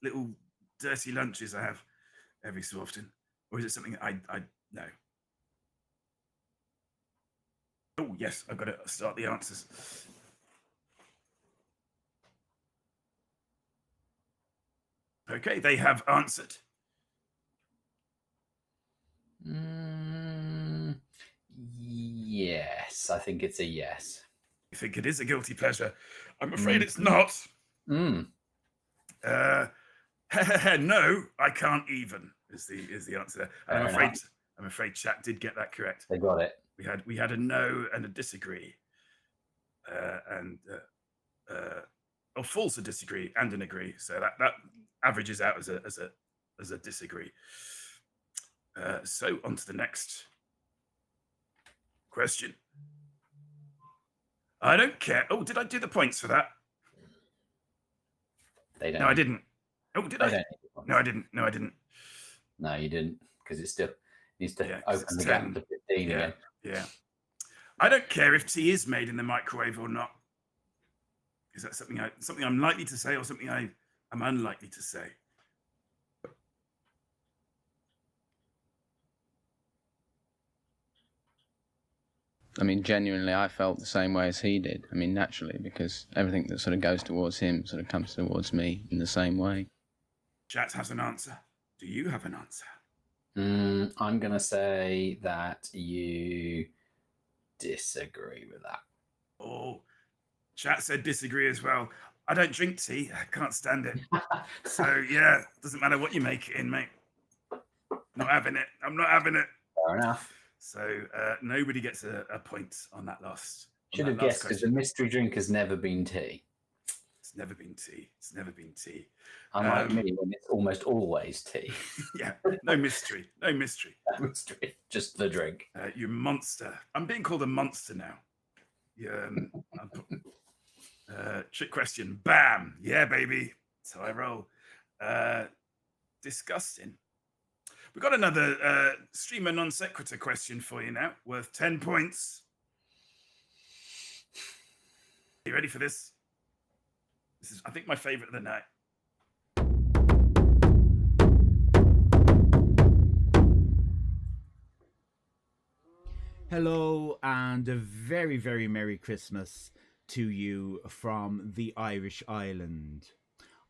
little dirty lunches I have every so often. Or is it something I know? Oh, yes, I've got to start the answers. Okay, they have answered. Yes, I think it's a yes. I think it is a guilty pleasure. I'm afraid it's not. No, I can't even is the answer. And I'm afraid chat did get that correct. They got it. We had a no and a disagree, or false a disagree and an agree. So that averages out as a disagree. So on to the next question. I don't care. Oh, did I do the points for that? They don't. No, I didn't. Oh, did I? No, I didn't. No, I didn't. No, you didn't, because it still needs to open the gap to 15 again. Yeah. I don't care if tea is made in the microwave or not. Is that something I'm likely to say or something I'm unlikely to say? I mean, genuinely, I felt the same way as he did. I mean, naturally, because everything that sort of goes towards him sort of comes towards me in the same way. Chat has an answer. Do you have an answer? I'm going to say that you disagree with that. Oh, chat said disagree as well. I don't drink tea. I can't stand it. So, yeah, doesn't matter what you make it in, mate. Not having it. I'm not having it. Fair enough. So nobody gets a point on that last. Should have guessed, because the mystery drink has never been tea. It's never been tea. It's never been tea. Unlike me, when it's almost always tea. Yeah, no mystery. No mystery. No mystery. Just the drink. You monster. I'm being called a monster now. Yeah. Trick question. Bam. Yeah, baby. That's how I roll. Disgusting. We've got another streamer non sequitur question for you now, worth 10 points. Are you ready for this? This is, I think, my favorite of the night. Hello and a very, very Merry Christmas to you from the Irish island.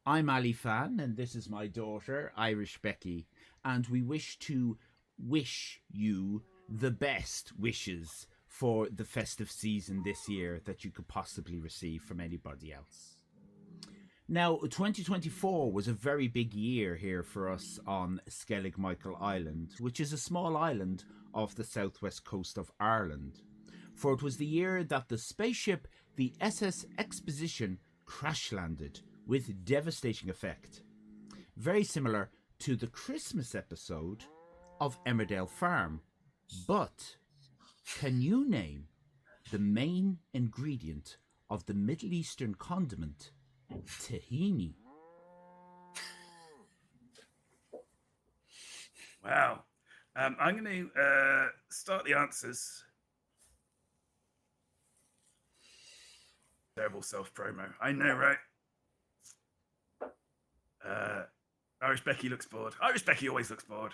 I'm Ali Fan and this is my daughter, Irish Becky, and we wish to wish you the best wishes for the festive season this year that you could possibly receive from anybody else. Now, 2024 was a very big year here for us on Skellig Michael Island, which is a small island off the southwest coast of Ireland. For it was the year that the spaceship, the SS Exposition, crash landed with devastating effect. Very similar to the Christmas episode of Emmerdale Farm. But can you name the main ingredient of the Middle Eastern condiment tahini? Wow. I'm going to start the answers. Terrible self-promo. I know, right? Irish Becky looks bored. Irish Becky always looks bored.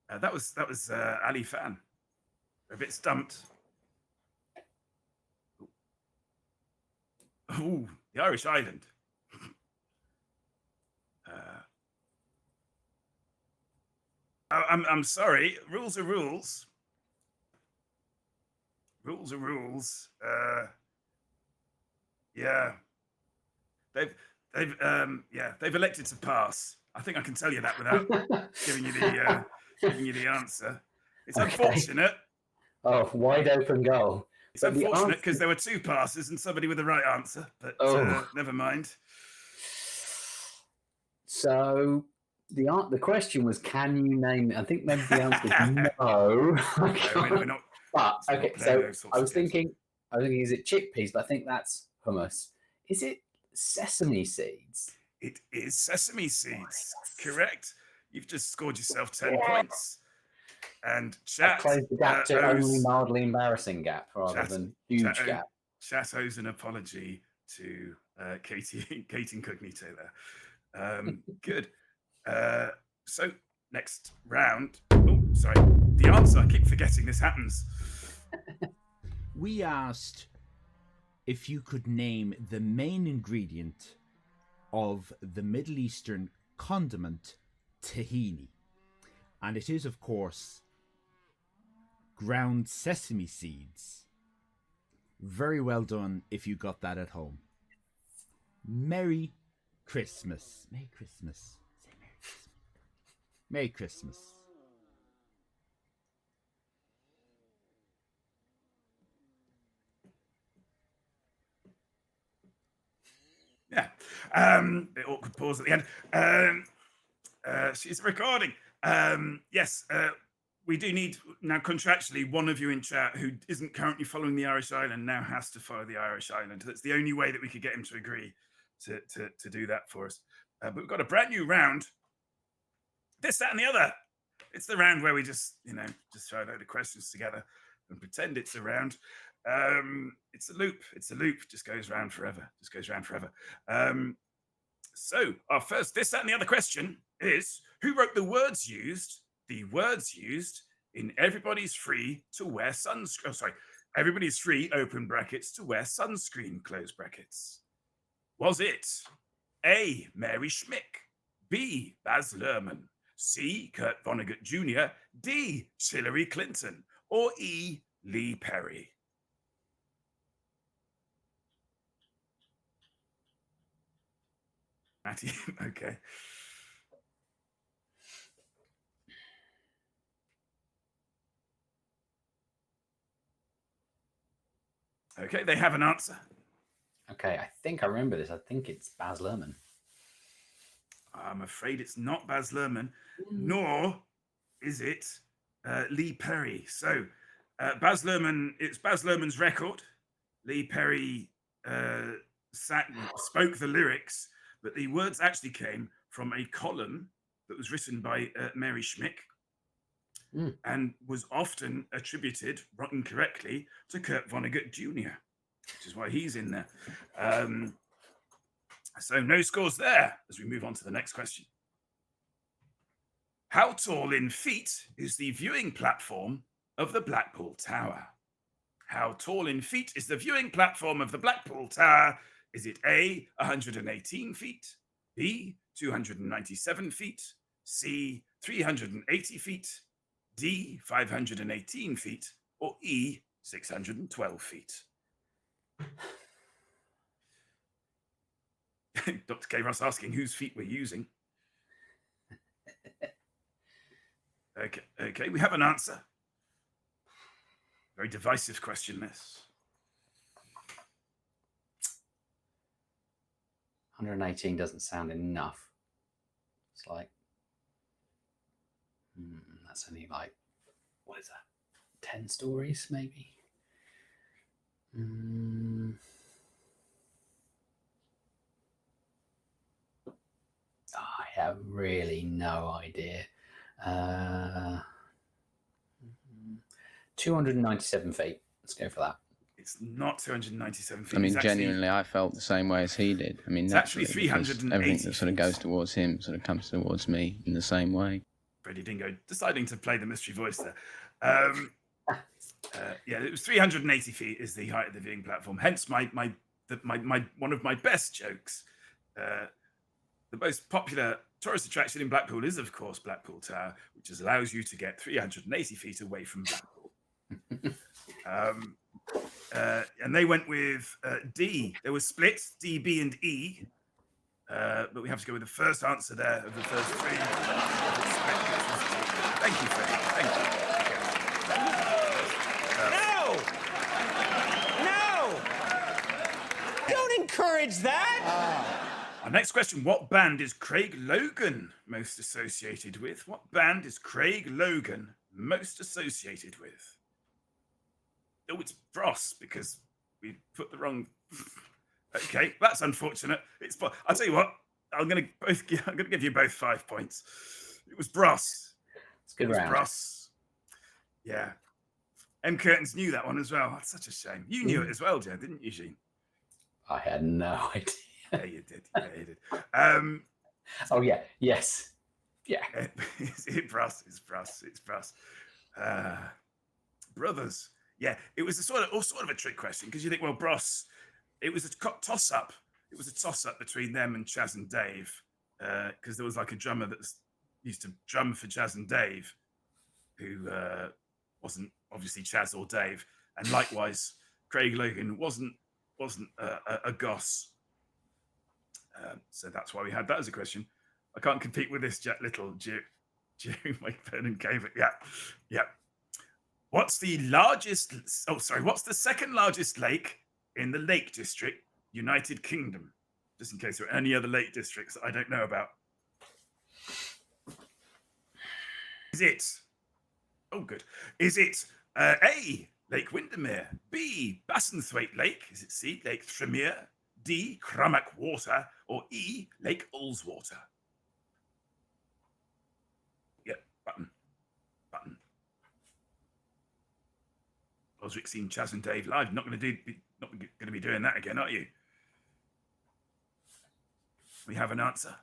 That was Ali Fan. A bit stumped. Ooh, the Irish island. I'm sorry. Rules are rules. Rules are rules. Yeah. They've elected to pass. I think I can tell you that without giving you the answer. It's unfortunate. Oh, wide open goal. It's unfortunate because there were two passes and somebody with the right answer, but never mind. So the question was, can you name? I think maybe the answer is no. We're not. But okay, so I was thinking, is it chickpeas? But I think that's hummus. Is it sesame seeds? It is sesame seeds. Correct. You've just scored yourself 10 points. And chat closed the gap to only mildly embarrassing gap rather than huge gap. Chat owes an apology to Kate Incognito there. Good. So next round. Oh, sorry. The answer. I keep forgetting this happens. We asked if you could name the main ingredient of the Middle Eastern condiment tahini. And it is, of course, ground sesame seeds. Very well done if you got that at home. Merry Christmas. Merry Christmas. Say Merry Christmas. Merry Christmas. Yeah. Bit awkward pause at the end. She's recording. Yes, we do need now contractually one of you in chat who isn't currently following the Irish Island now has to follow the Irish Island. That's the only way that we could get him to agree to do that for us. But we've got a brand new round. This, that, and the other. It's the round where we just throw a load of questions together and pretend it's a round. It's a loop. Just goes round forever. So our first this, that, and the other question is: who wrote the words used in "Everybody's free to wear sunscreen"? Oh, sorry, everybody's free (open brackets) to wear sunscreen (close brackets). Was it A. Mary Schmick, B. Baz Luhrmann, C. Kurt Vonnegut Jr., D. Hillary Clinton, or E. Lee Perry? Matty, okay. Okay, they have an answer. Okay, I think I remember this. I think it's Baz Luhrmann. I'm afraid it's not Baz Luhrmann, nor is it Lee Perry. So Baz Luhrmann, it's Baz Luhrmann's record. Lee Perry spoke the lyrics, but the words actually came from a column that was written by Mary Schmick and was often attributed, incorrectly, to Kurt Vonnegut Jr., which is why he's in there. So no scores there as we move on to the next question. How tall in feet is the viewing platform of the Blackpool Tower? How tall in feet is the viewing platform of the Blackpool Tower? Is it A, 118 feet, B, 297 feet, C, 380 feet, D, 518 feet, or E, 612 feet? Dr. K. Ross asking whose feet we're using. Okay, we have an answer. Very divisive question, this. 118 doesn't sound enough. It's like, that's only like, what is that? 10 stories, maybe? I have really no idea. 297 feet. Let's go for that. It's not 297 feet. I mean, It's genuinely, I felt the same way as he did. I mean, it's actually naturally, because 380 everything that sort of goes feet. towards him sort of comes towards me in the same way. Freddie Dingo deciding to play the mystery voice there. Yeah, it was 380 feet is the height of the viewing platform. Hence, my one of my best jokes. The most popular tourist attraction in Blackpool is, of course, Blackpool Tower, which allows you to get 380 feet away from Blackpool. And they went with D. There was splits, D, B, and E. But we have to go with the first answer there of the first three. Thank you, Freddie. Thank you. No! Don't encourage that! Our next question, what band is Craig Logan most associated with? What band is Craig Logan most associated with? Oh, it's Bros, because we put the wrong... Okay, that's unfortunate. I'll tell you what, I'm gonna give you both 5 points. It was Bros. It's a good round. Bros. Yeah. M. Curtains knew that one as well. That's such a shame. You knew it as well, Jen, didn't you, Gene? I had no idea. Yeah, you did. Yeah, you did. Oh, yeah. Yes. Yeah. It's Bros. Brothers. Yeah, it was a sort of a trick question because you think, well, Bros, it was a toss-up. It was a toss-up between them and Chaz and Dave because there was like a drummer that used to drum for Chaz and Dave who wasn't obviously Chaz or Dave. And likewise, Craig Logan wasn't a Goss. So that's why we had that as a question. I can't compete with this, Jack Lyttle. My pen and gave it. Yeah. What's the second largest lake in the Lake District, United Kingdom? Just in case there are any other lake districts that I don't know about. Is it? Oh, good. Is it A, Lake Windermere, B, Bassenthwaite Lake, is it C, Lake Tremere, D, Crummock Water, or E, Lake Ullswater? Yep, button. Osric seen Chaz and Dave live. Not going to be doing that again, are you? We have an answer.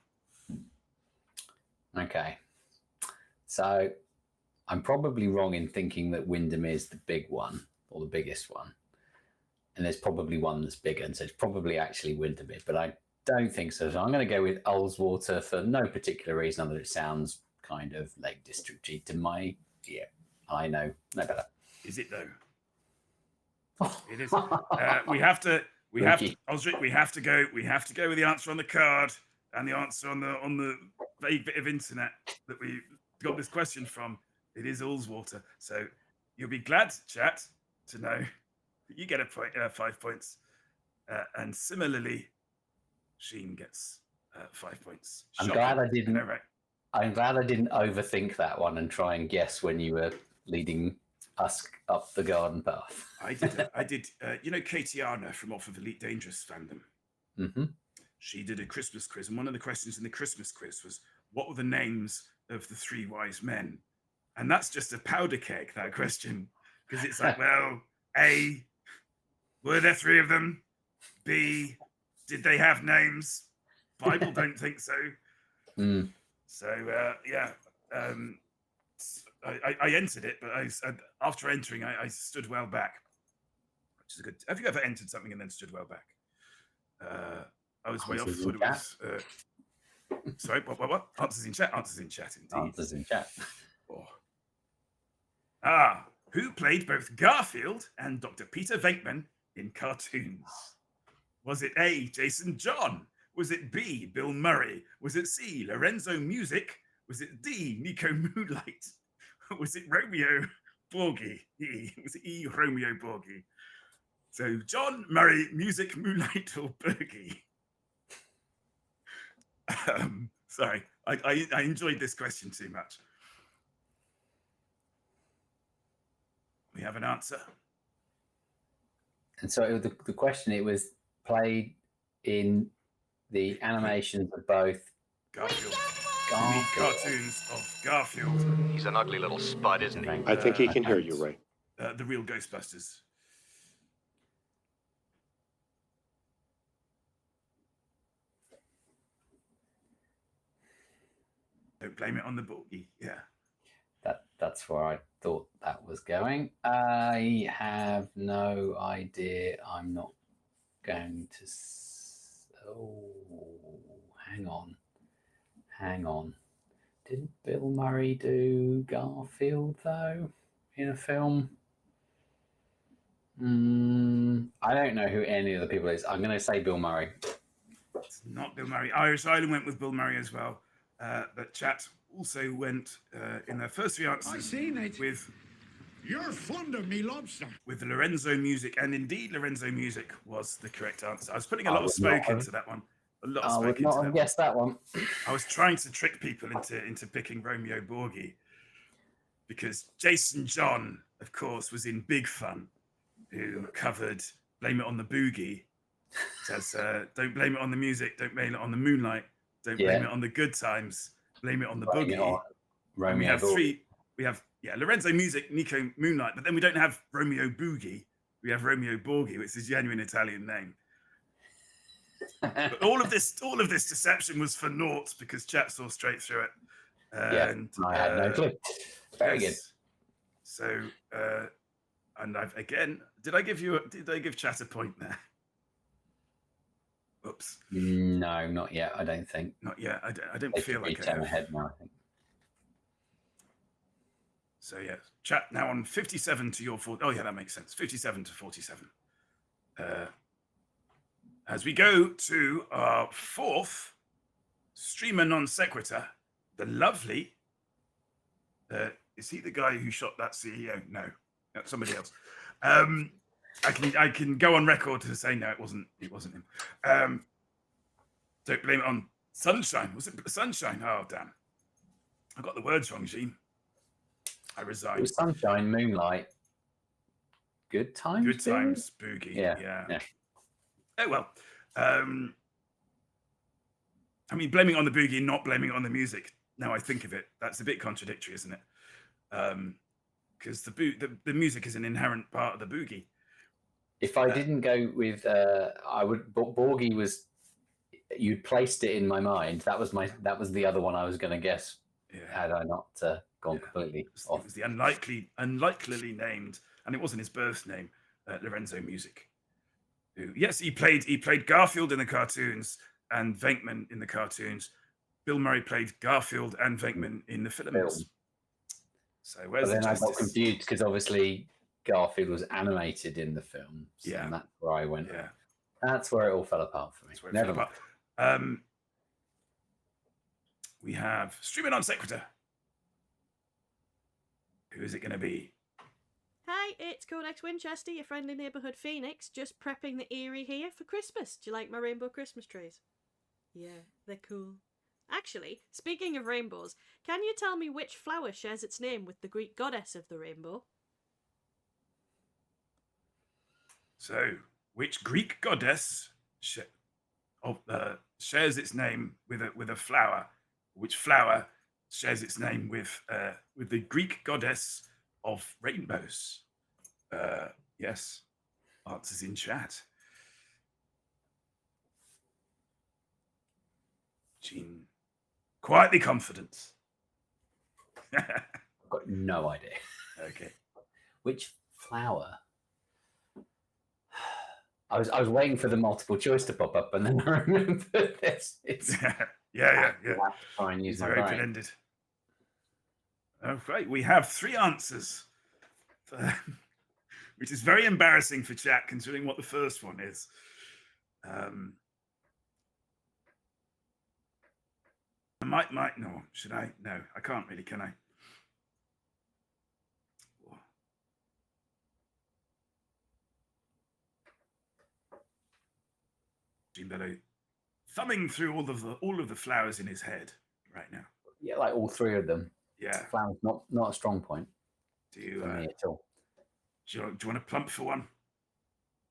Okay. So I'm probably wrong in thinking that Windermere is the big one or the biggest one. And there's probably one that's bigger. And so it's probably actually Windermere, but I don't think so. So I'm going to go with Ullswater for no particular reason other than it sounds kind of Lake District-y to my ear. I know no better. Is it though? It is. We have to, Osric, we have to go with the answer on the card and the answer on the vague bit of internet that we got this question from. It is Ullswater. So you'll be glad, chat, to know that you get a point, 5 points. And similarly, Sheen gets 5 points. I'm glad I didn't overthink that one and try and guess when you were leading us up the garden path. I did. You know Katie Arner from off of Elite Dangerous fandom? Mm-hmm. She did a Christmas quiz, and one of the questions in the Christmas quiz was, what were the names of the three wise men? And that's just a powder keg, that question, because it's like, well, A, were there three of them? B, did they have names? Bible don't think so. Mm. So, yeah. I entered it, but after entering, I stood well back, which is a good. Have you ever entered something and then stood well back? I was way off. Answers in Thought it chat. was. Sorry, what? Answers in chat. Answers in chat, indeed. Answers in chat. Oh. Who played both Garfield and Dr. Peter Venkman in cartoons? Was it A, Jason John? Was it B, Bill Murray? Was it C, Lorenzo Music? Was it D, Nico Moonlight? Was it Romeo Borghi? Was it E, Romeo Borghi? So John, Murray, Music, Moonlight, or Borghi? Sorry, I enjoyed this question too much. We have an answer. And so the question, it was played in the animations of both Garfield. Unique cartoons of Garfield. He's an ugly little spud, isn't he? I think he can hear you, Ray. The real Ghostbusters. Don't blame it on the Borgie. Yeah. That's where I thought that was going. I have no idea. I'm not going to. Oh, hang on. Didn't Bill Murray do Garfield though in a film? I don't know who any of the people is. I'm going to say Bill Murray. It's not Bill Murray. Irish Island went with Bill Murray as well. But chat also went in their first three answers with You're fond of me, lobster. With Lorenzo Music, and indeed Lorenzo Music was the correct answer. I was putting a lot of smoke into that one. I would not have guessed that one. I was trying to trick people into picking Romeo Borghi because Jason John, of course, was in Big Fun, who covered "Blame It on the Boogie." It says, "Don't blame it on the music. Don't blame it on the moonlight. Don't blame it on the good times. Blame it on the boogie." And we have three. We have Lorenzo Music, Nico Moonlight, but then we don't have Romeo Boogie. We have Romeo Borghi, which is a genuine Italian name. But all of this deception was for naught because chat saw straight through it. And I had no clue. Very good. So, and I've again, did I give chat a point there? Oops. No, not yet. I don't think. Not yet. I don't feel like I have. Ahead now, I think. So yeah, chat now on 57 to your 40. Oh yeah, that makes sense. 57 to 47. As we go to our fourth streamer non sequitur, the lovely. Is he the guy who shot that CEO? No, that's somebody else. I can go on record to say no, it wasn't him. Don't blame it on Sunshine. Was it Sunshine? Oh damn, I got the words wrong, Gene. I resigned. It was Sunshine, Moonlight, Good Times. Good Times, Boogie. Yeah. Oh well. I mean, blaming on the boogie, not blaming it on the music. Now I think of it, that's a bit contradictory, isn't it? Because the music is an inherent part of the boogie. If I didn't go with, I would. Borgie was. You placed it in my mind. That was the other one I was going to guess. Yeah. Had I not gone completely off. It was the unlikelily named, and it wasn't his birth name, Lorenzo Music. Who, yes, he played Garfield in the cartoons and Venkman in the cartoons. Bill Murray played Garfield and Venkman in the films. So where's then the justice? I got confused because obviously Garfield was animated in the film. Yeah. And that's where I went. Yeah. That's where it all fell apart for me. Never mind. We have streaming on sequitur. Who is it going to be? Hi, it's Codex Winchester, your friendly neighbourhood phoenix, just prepping the Erie here for Christmas. Do you like my rainbow Christmas trees? Yeah, they're cool. Actually, speaking of rainbows, can you tell me which flower shares its name with the Greek goddess of the rainbow? So, which Greek goddess shares its name with a flower? Which flower shares its name with the Greek goddess of rainbows? Yes, answers in chat. Gene, quietly confident. I've got no idea. Okay. Which flower? I was waiting for the multiple choice to pop up, and then I remembered this. It's yeah. I have to try and use These my are brain. open-ended. Okay, we have 3 answers, which is very embarrassing for chat, considering what the first one is. I might, no, should I? No, I can't really, can I? Bello thumbing through all of the flowers in his head right now. Yeah, like all 3 of them. Yeah. Flower's not a strong point. Do you, for me at all. Do you want to plump for one?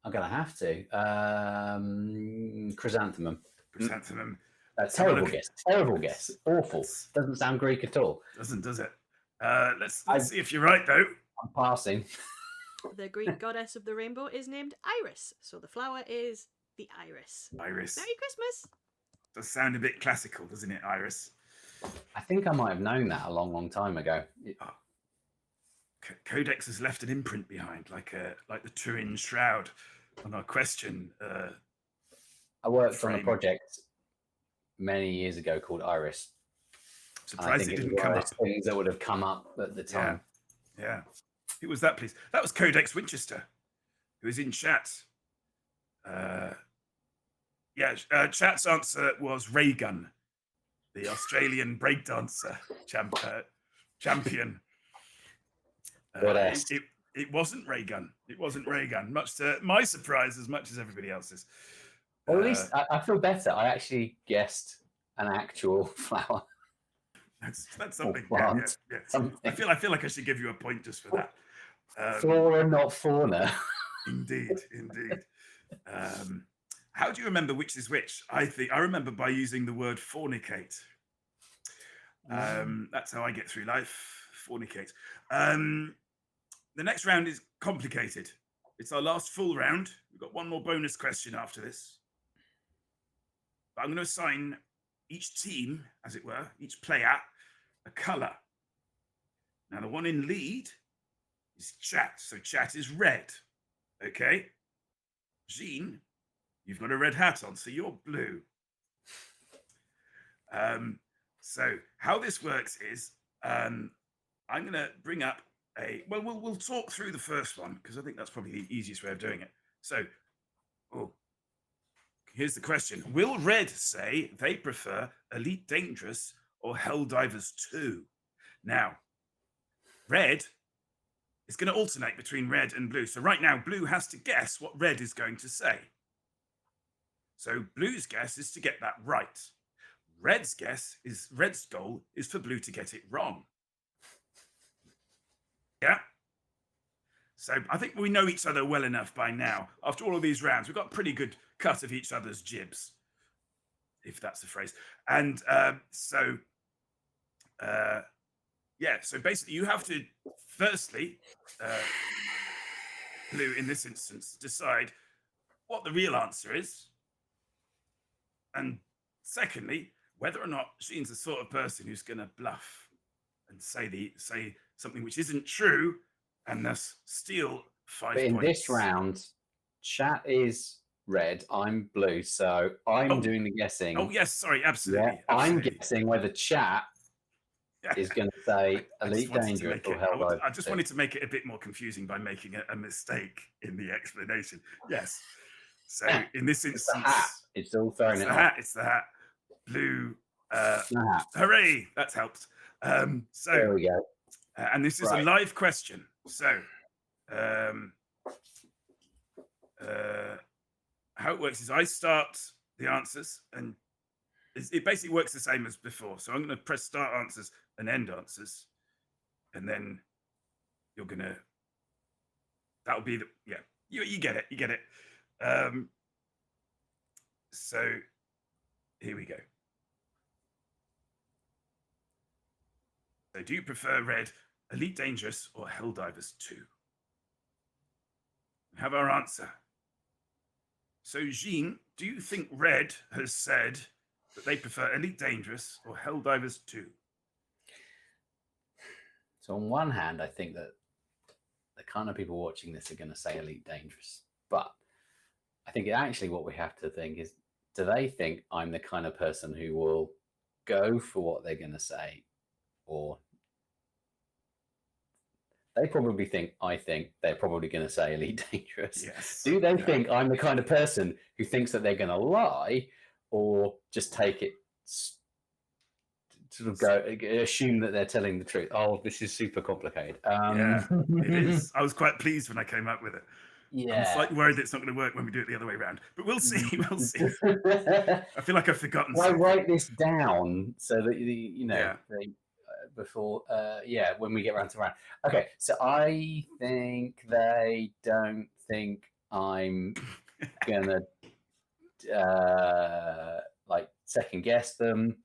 I'm gonna have to. Chrysanthemum. Chrysanthemum. Terrible guess. Terrible guess. Awful. Doesn't sound Greek at all. Doesn't, does it? Let's see if you're right though. I'm passing. The Greek goddess of the rainbow is named Iris, so the flower is the iris. Iris. Merry Christmas. Does sound a bit classical, doesn't it, Iris? I think I might have known that a long, long time ago. Codex has left an imprint behind, like the Turin Shroud on our question. I worked on a project many years ago called Iris. Surprised it didn't come up. Things that would have come up at the time. Yeah. Who was that, please? That was Codex Winchester, who is in chat. Chat's answer was Ray Gun, the Australian breakdancer champion. It wasn't Ray Gun. It wasn't Ray Gun. Much to my surprise, as much as everybody else's. Well, at least I feel better. I actually guessed an actual flower. That's something. Plant, yeah. Something. I feel like I should give you a point just for that. Flora, not fauna. Indeed. How do you remember which is which? I remember by using the word fornicate. That's how I get through life. Fornicate. The next round is complicated. It's our last full round. We've got one more bonus question after this. But I'm going to assign each team, as it were, each player, a colour. Now, the one in lead is chat. So chat is red. Okay? Jean, you've got a red hat on, so you're blue. So how this works is I'm going to bring up we'll talk through the first one because I think that's probably the easiest way of doing it. So, here's the question. Will Red say they prefer Elite Dangerous or Helldivers 2? Now, Red is going to alternate between red and blue. So right now, blue has to guess what red is going to say. So blue's guess is to get that right. Red's goal is for blue to get it wrong. Yeah? So I think we know each other well enough by now. After all of these rounds, we've got a pretty good cut of each other's jibs, if that's a phrase. And so basically you have to, firstly, blue in this instance, decide what the real answer is. And secondly, whether or not Sheen's the sort of person who's going to bluff and say something which isn't true and thus steal 5 points. But in this round, chat is red, I'm blue, so I'm doing the guessing. Oh, yes, sorry, absolutely. Yeah, I'm guessing whether chat is going to say Elite Dangerous or Helldivers. I just wanted to make it a bit more confusing by making a mistake in the explanation. Yes. So in this instance, it's the hat. It's all throwing it off. It's the hat. Blue. Hooray! That's helped. So there we go. And this is a live question. So how it works is I start the answers, and it basically works the same as before. So I'm going to press start answers and end answers, and then you're going to. That'll be you get it. So here we go. So do you prefer red, Elite Dangerous, or Helldivers 2? We have our answer. So Jean, do you think red has said that they prefer Elite Dangerous or Helldivers 2? So on one hand, I think that the kind of people watching this are going to say Elite Dangerous, but I think actually what we have to think is, do they think I'm the kind of person who will go for what they're going to say, or they probably think I think they're probably going to say Elite Dangerous? Yes. Do they think I'm the kind of person who thinks that they're going to lie, or just take it, sort of go assume that they're telling the truth? Oh, this is super complicated. Yeah, it is. I was quite pleased when I came up with it. Yeah. I'm slightly worried that it's not going to work when we do it the other way around, but we'll see. We'll see. I feel like I've forgotten Well, I something. write this down so that before, when we get round to round. Okay, so I think they don't think I'm gonna like second guess them,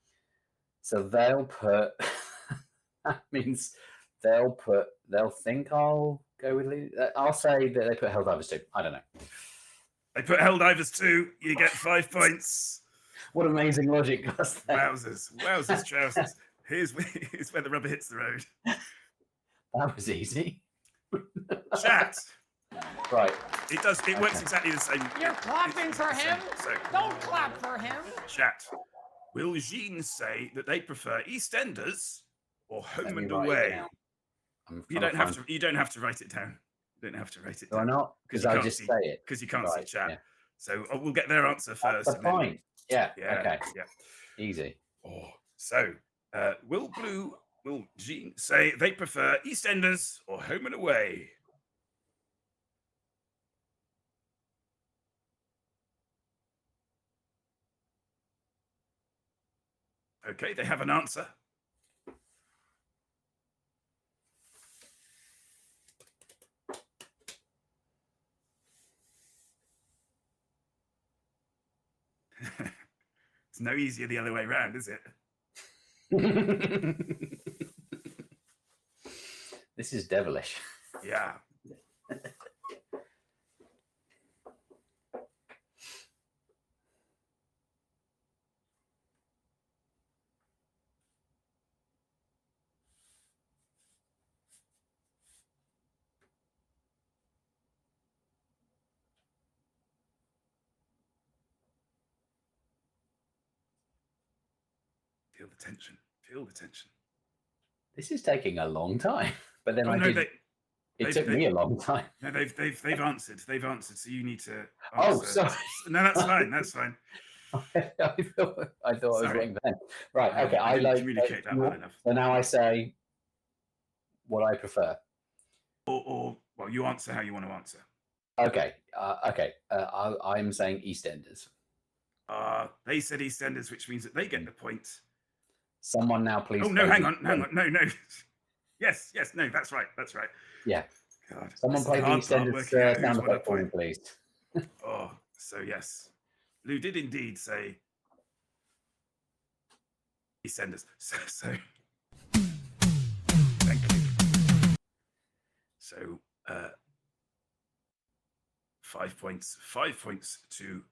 so they'll put. That means they'll think I'll go with. I'll say that they put Helldivers 2. I don't know. They put Helldivers 2. You get 5 points. What amazing logic was that? Wowzers, trousers. Here's where the rubber hits the road. That was easy. Chat. Right. It does. It works exactly the same. You're clapping for him? Don't clap for him. Chat. Will Jean say that they prefer EastEnders or Home and write it Away? down. You don't have to. You don't have to write it down. You don't have to write it Do down. I not? Because I just say it. Because you can't Right, see chat. yeah. So we'll get their answer first. That's fine. Yeah. Yeah. Okay. Yeah. Easy. Oh, so will Jean say they prefer EastEnders or Home and Away? Okay, they have an answer. It's no easier the other way around, is it? This is devilish. Yeah. Feel the tension. Feel the tension. This is taking a long time, but then it took me a long time. No, they've answered. They've answered. So you need to answer. Oh, sorry. No, that's fine. That's fine. I thought I was waiting for them. Right. No, Okay. I didn't communicate that well enough. So now I say what I prefer. Or well, you answer how you want to answer. Okay. I'm saying EastEnders. They said EastEnders, which means that they get the point. Someone now, please. Oh no! Hang on! No! Yes, no, that's right. Yeah. God, someone play the EastEnders sound effect for me, please. Oh, so yes, Lou did indeed say EastEnders. So thank you. So 5 points. 5 points to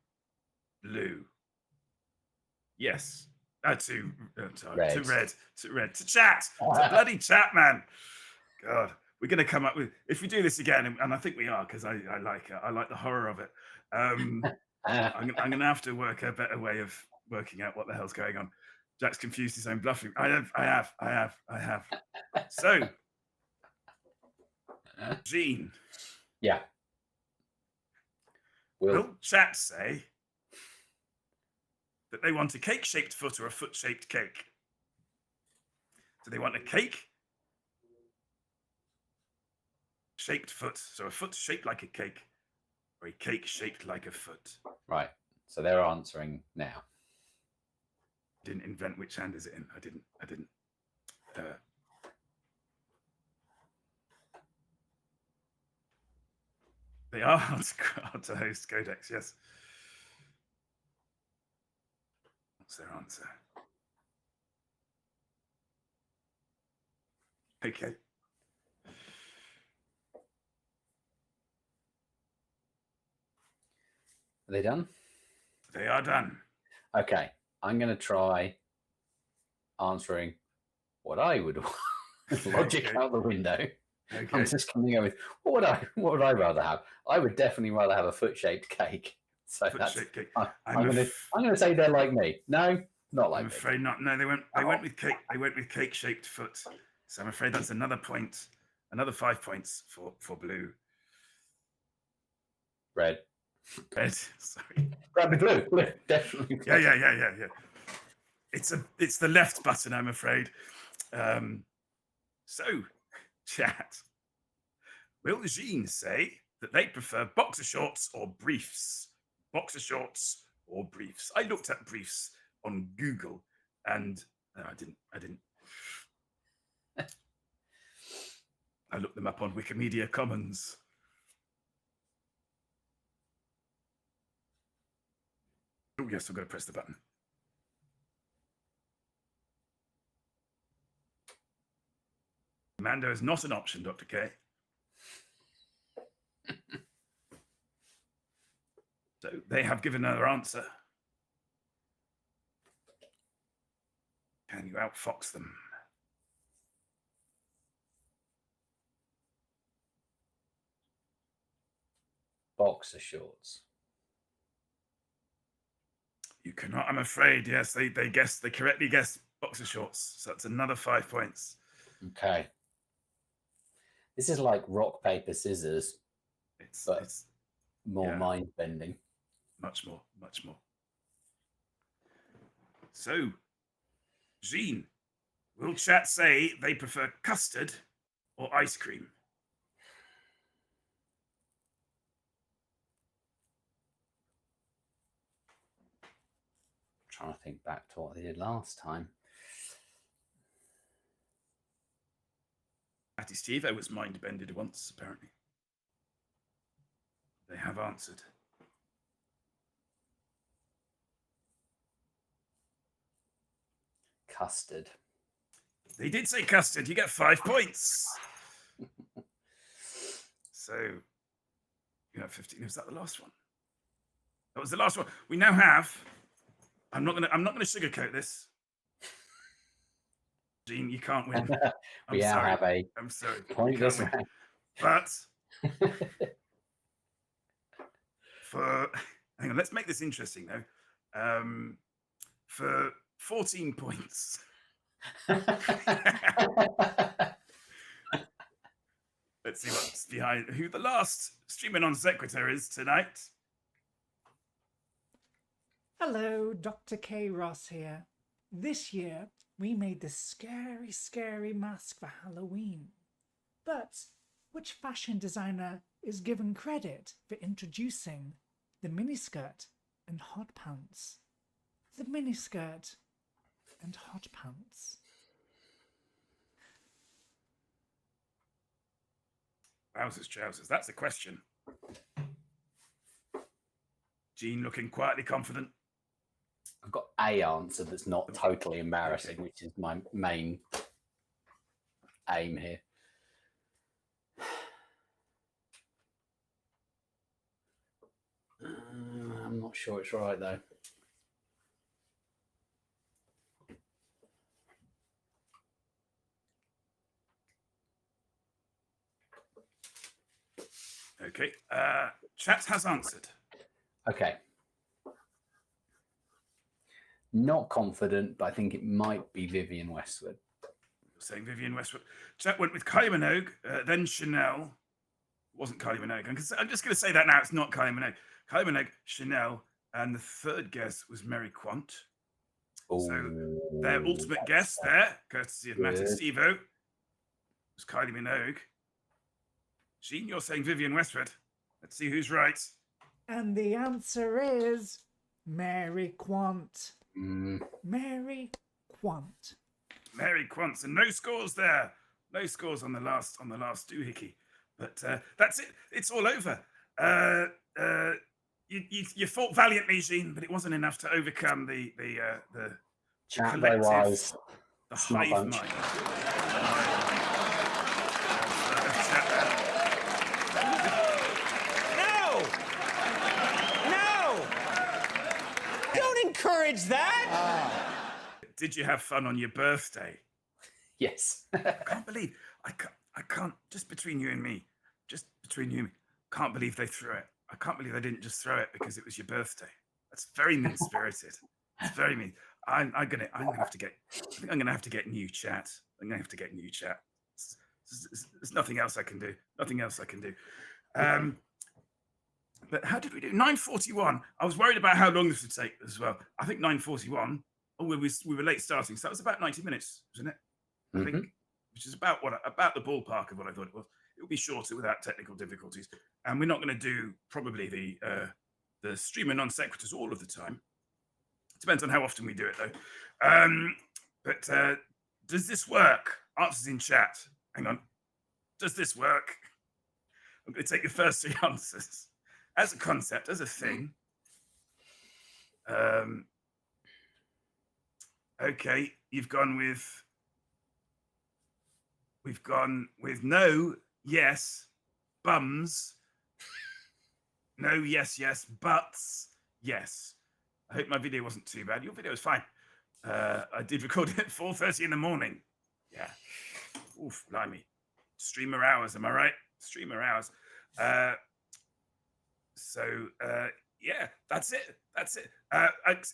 Lou. Yes. To red. To chat. To bloody chat, man. God, we're going to come up with, if we do this again, and I think we are, because I like it. I like the horror of it. I'm going to have to work a better way of working out what the hell's going on. Jack's confused his own bluffing. I have. So, Jean. Yeah. Will chat say that they want a cake-shaped foot or a foot-shaped cake? Do they want a cake-shaped foot, so a foot shaped like a cake, or a cake shaped like a foot? Right. So they're answering now. Didn't invent which hand is it in. I didn't. They are hard to host Codex, yes. What's their answer? Okay. Are they done? They are done. Okay. I'm going to try answering what I would Logic Okay. out the window. Okay. I'm just coming up with what would I rather have? I would definitely rather have a foot-shaped cake. So Foot-shaped cake. I'm gonna say they're like me. No, not like I'm me. afraid not. No, they went with cake. They went with cake-shaped foot. So I'm afraid that's another point. Another 5 points for blue. Red. Red. Sorry. Grab the blue. Blue. Definitely. Blue. Yeah. It's the left button, I'm afraid. So, chat. Will Jean say that they prefer boxer shorts or briefs? Boxer shorts or briefs? I looked at briefs on Google, and no, I didn't. I looked them up on Wikimedia Commons. Oh yes, I've got to press the button. Mando is not an option, Dr. K. So they have given another answer. Can you outfox them? Boxer shorts. You cannot, I'm afraid. Yes, they correctly guessed boxer shorts. So that's another 5 points. Okay. This is like rock, paper, scissors. It's more mind bending. Much more. So, Jean, will chat say they prefer custard or ice cream? I'm trying to think back to what they did last time. Matty Steve, I was mind bended once, apparently. They have answered. Custard. They did say custard. You get 5 points. So you have 15. Was that the last one? That was the last one. We now have. I'm not gonna sugarcoat this. Jean, you can't win. I'm sorry. I'm sorry. Pointless round. But hang on, let's make this interesting though. For 14 points. Let's see what's behind who the last streamer non sequitur is tonight. Hello, Dr. K. Ross here. This year, we made this scary, scary mask for Halloween. But which fashion designer is given credit for introducing the miniskirt and hot pants? The miniskirt and hot pants. Wowzers, trousers. That's the question. Jean looking quietly confident. I've got a answer that's not totally embarrassing, which is my main aim here. I'm not sure it's right though. Okay. Chat has answered. Okay. Not confident, but I think it might be Vivienne Westwood. You're saying Vivienne Westwood. Chat went with Kylie Minogue, then Chanel. It wasn't Kylie Minogue. I'm just going to say that now. It's not Kylie Minogue. Kylie Minogue, Chanel, and the third guess was Mary Quant. Ooh, so their ultimate guess there, courtesy of Matt and Steve-O, was Kylie Minogue. Jean, you're saying Vivienne Westwood. Let's see who's right. And the answer is Mary Quant. Mary Quant. Mary Quant. So no scores there. No scores on the last doohickey. But that's it. It's all over. You fought valiantly, Jean, but it wasn't enough to overcome the collective, the hive mind. No! Don't encourage that! Did you have fun on your birthday? Yes. I can't believe I can't just between you and me, can't believe they threw it. I can't believe they didn't just throw it because it was your birthday. That's very mean spirited. It's very mean. I'm gonna have to get. I think I'm gonna have to get new chat. There's nothing else I can do. But how did we do? 9:41. I was worried about how long this would take as well. I think 9:41. Oh, we were late starting, so that was about 90 minutes, wasn't it? I think, which is about the ballpark of what I thought it was. It will be shorter without technical difficulties, and we're not going to do probably the streamer non sequiturs all of the time. Depends on how often we do it, though. But does this work? Answers in chat. Hang on. Does this work? I'm going to take your first 3 answers as a concept, as a thing. Okay, we've gone with no, yes, bums. No, yes, buts, yes. I hope my video wasn't too bad. Your video was fine. I did record it at 4:30 in the morning. Yeah. Oof, blimey. Streamer hours, am I right? Streamer hours. Yeah, that's it.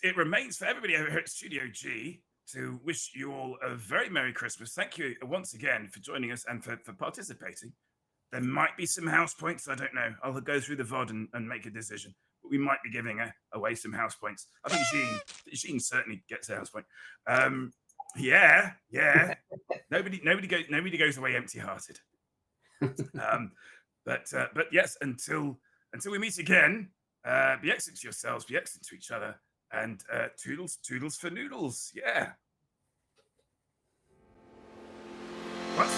It remains for everybody over here at Studio G to wish you all a very Merry Christmas. Thank you once again for joining us and for participating. There might be some house points. I don't know. I'll go through the VOD and make a decision. But we might be giving away some house points. I think Jean certainly gets a house point. Yeah. Nobody goes away empty-hearted. But yes, until we meet again, be excellent to yourselves, be excellent to each other, and toodles for noodles. Yeah. What?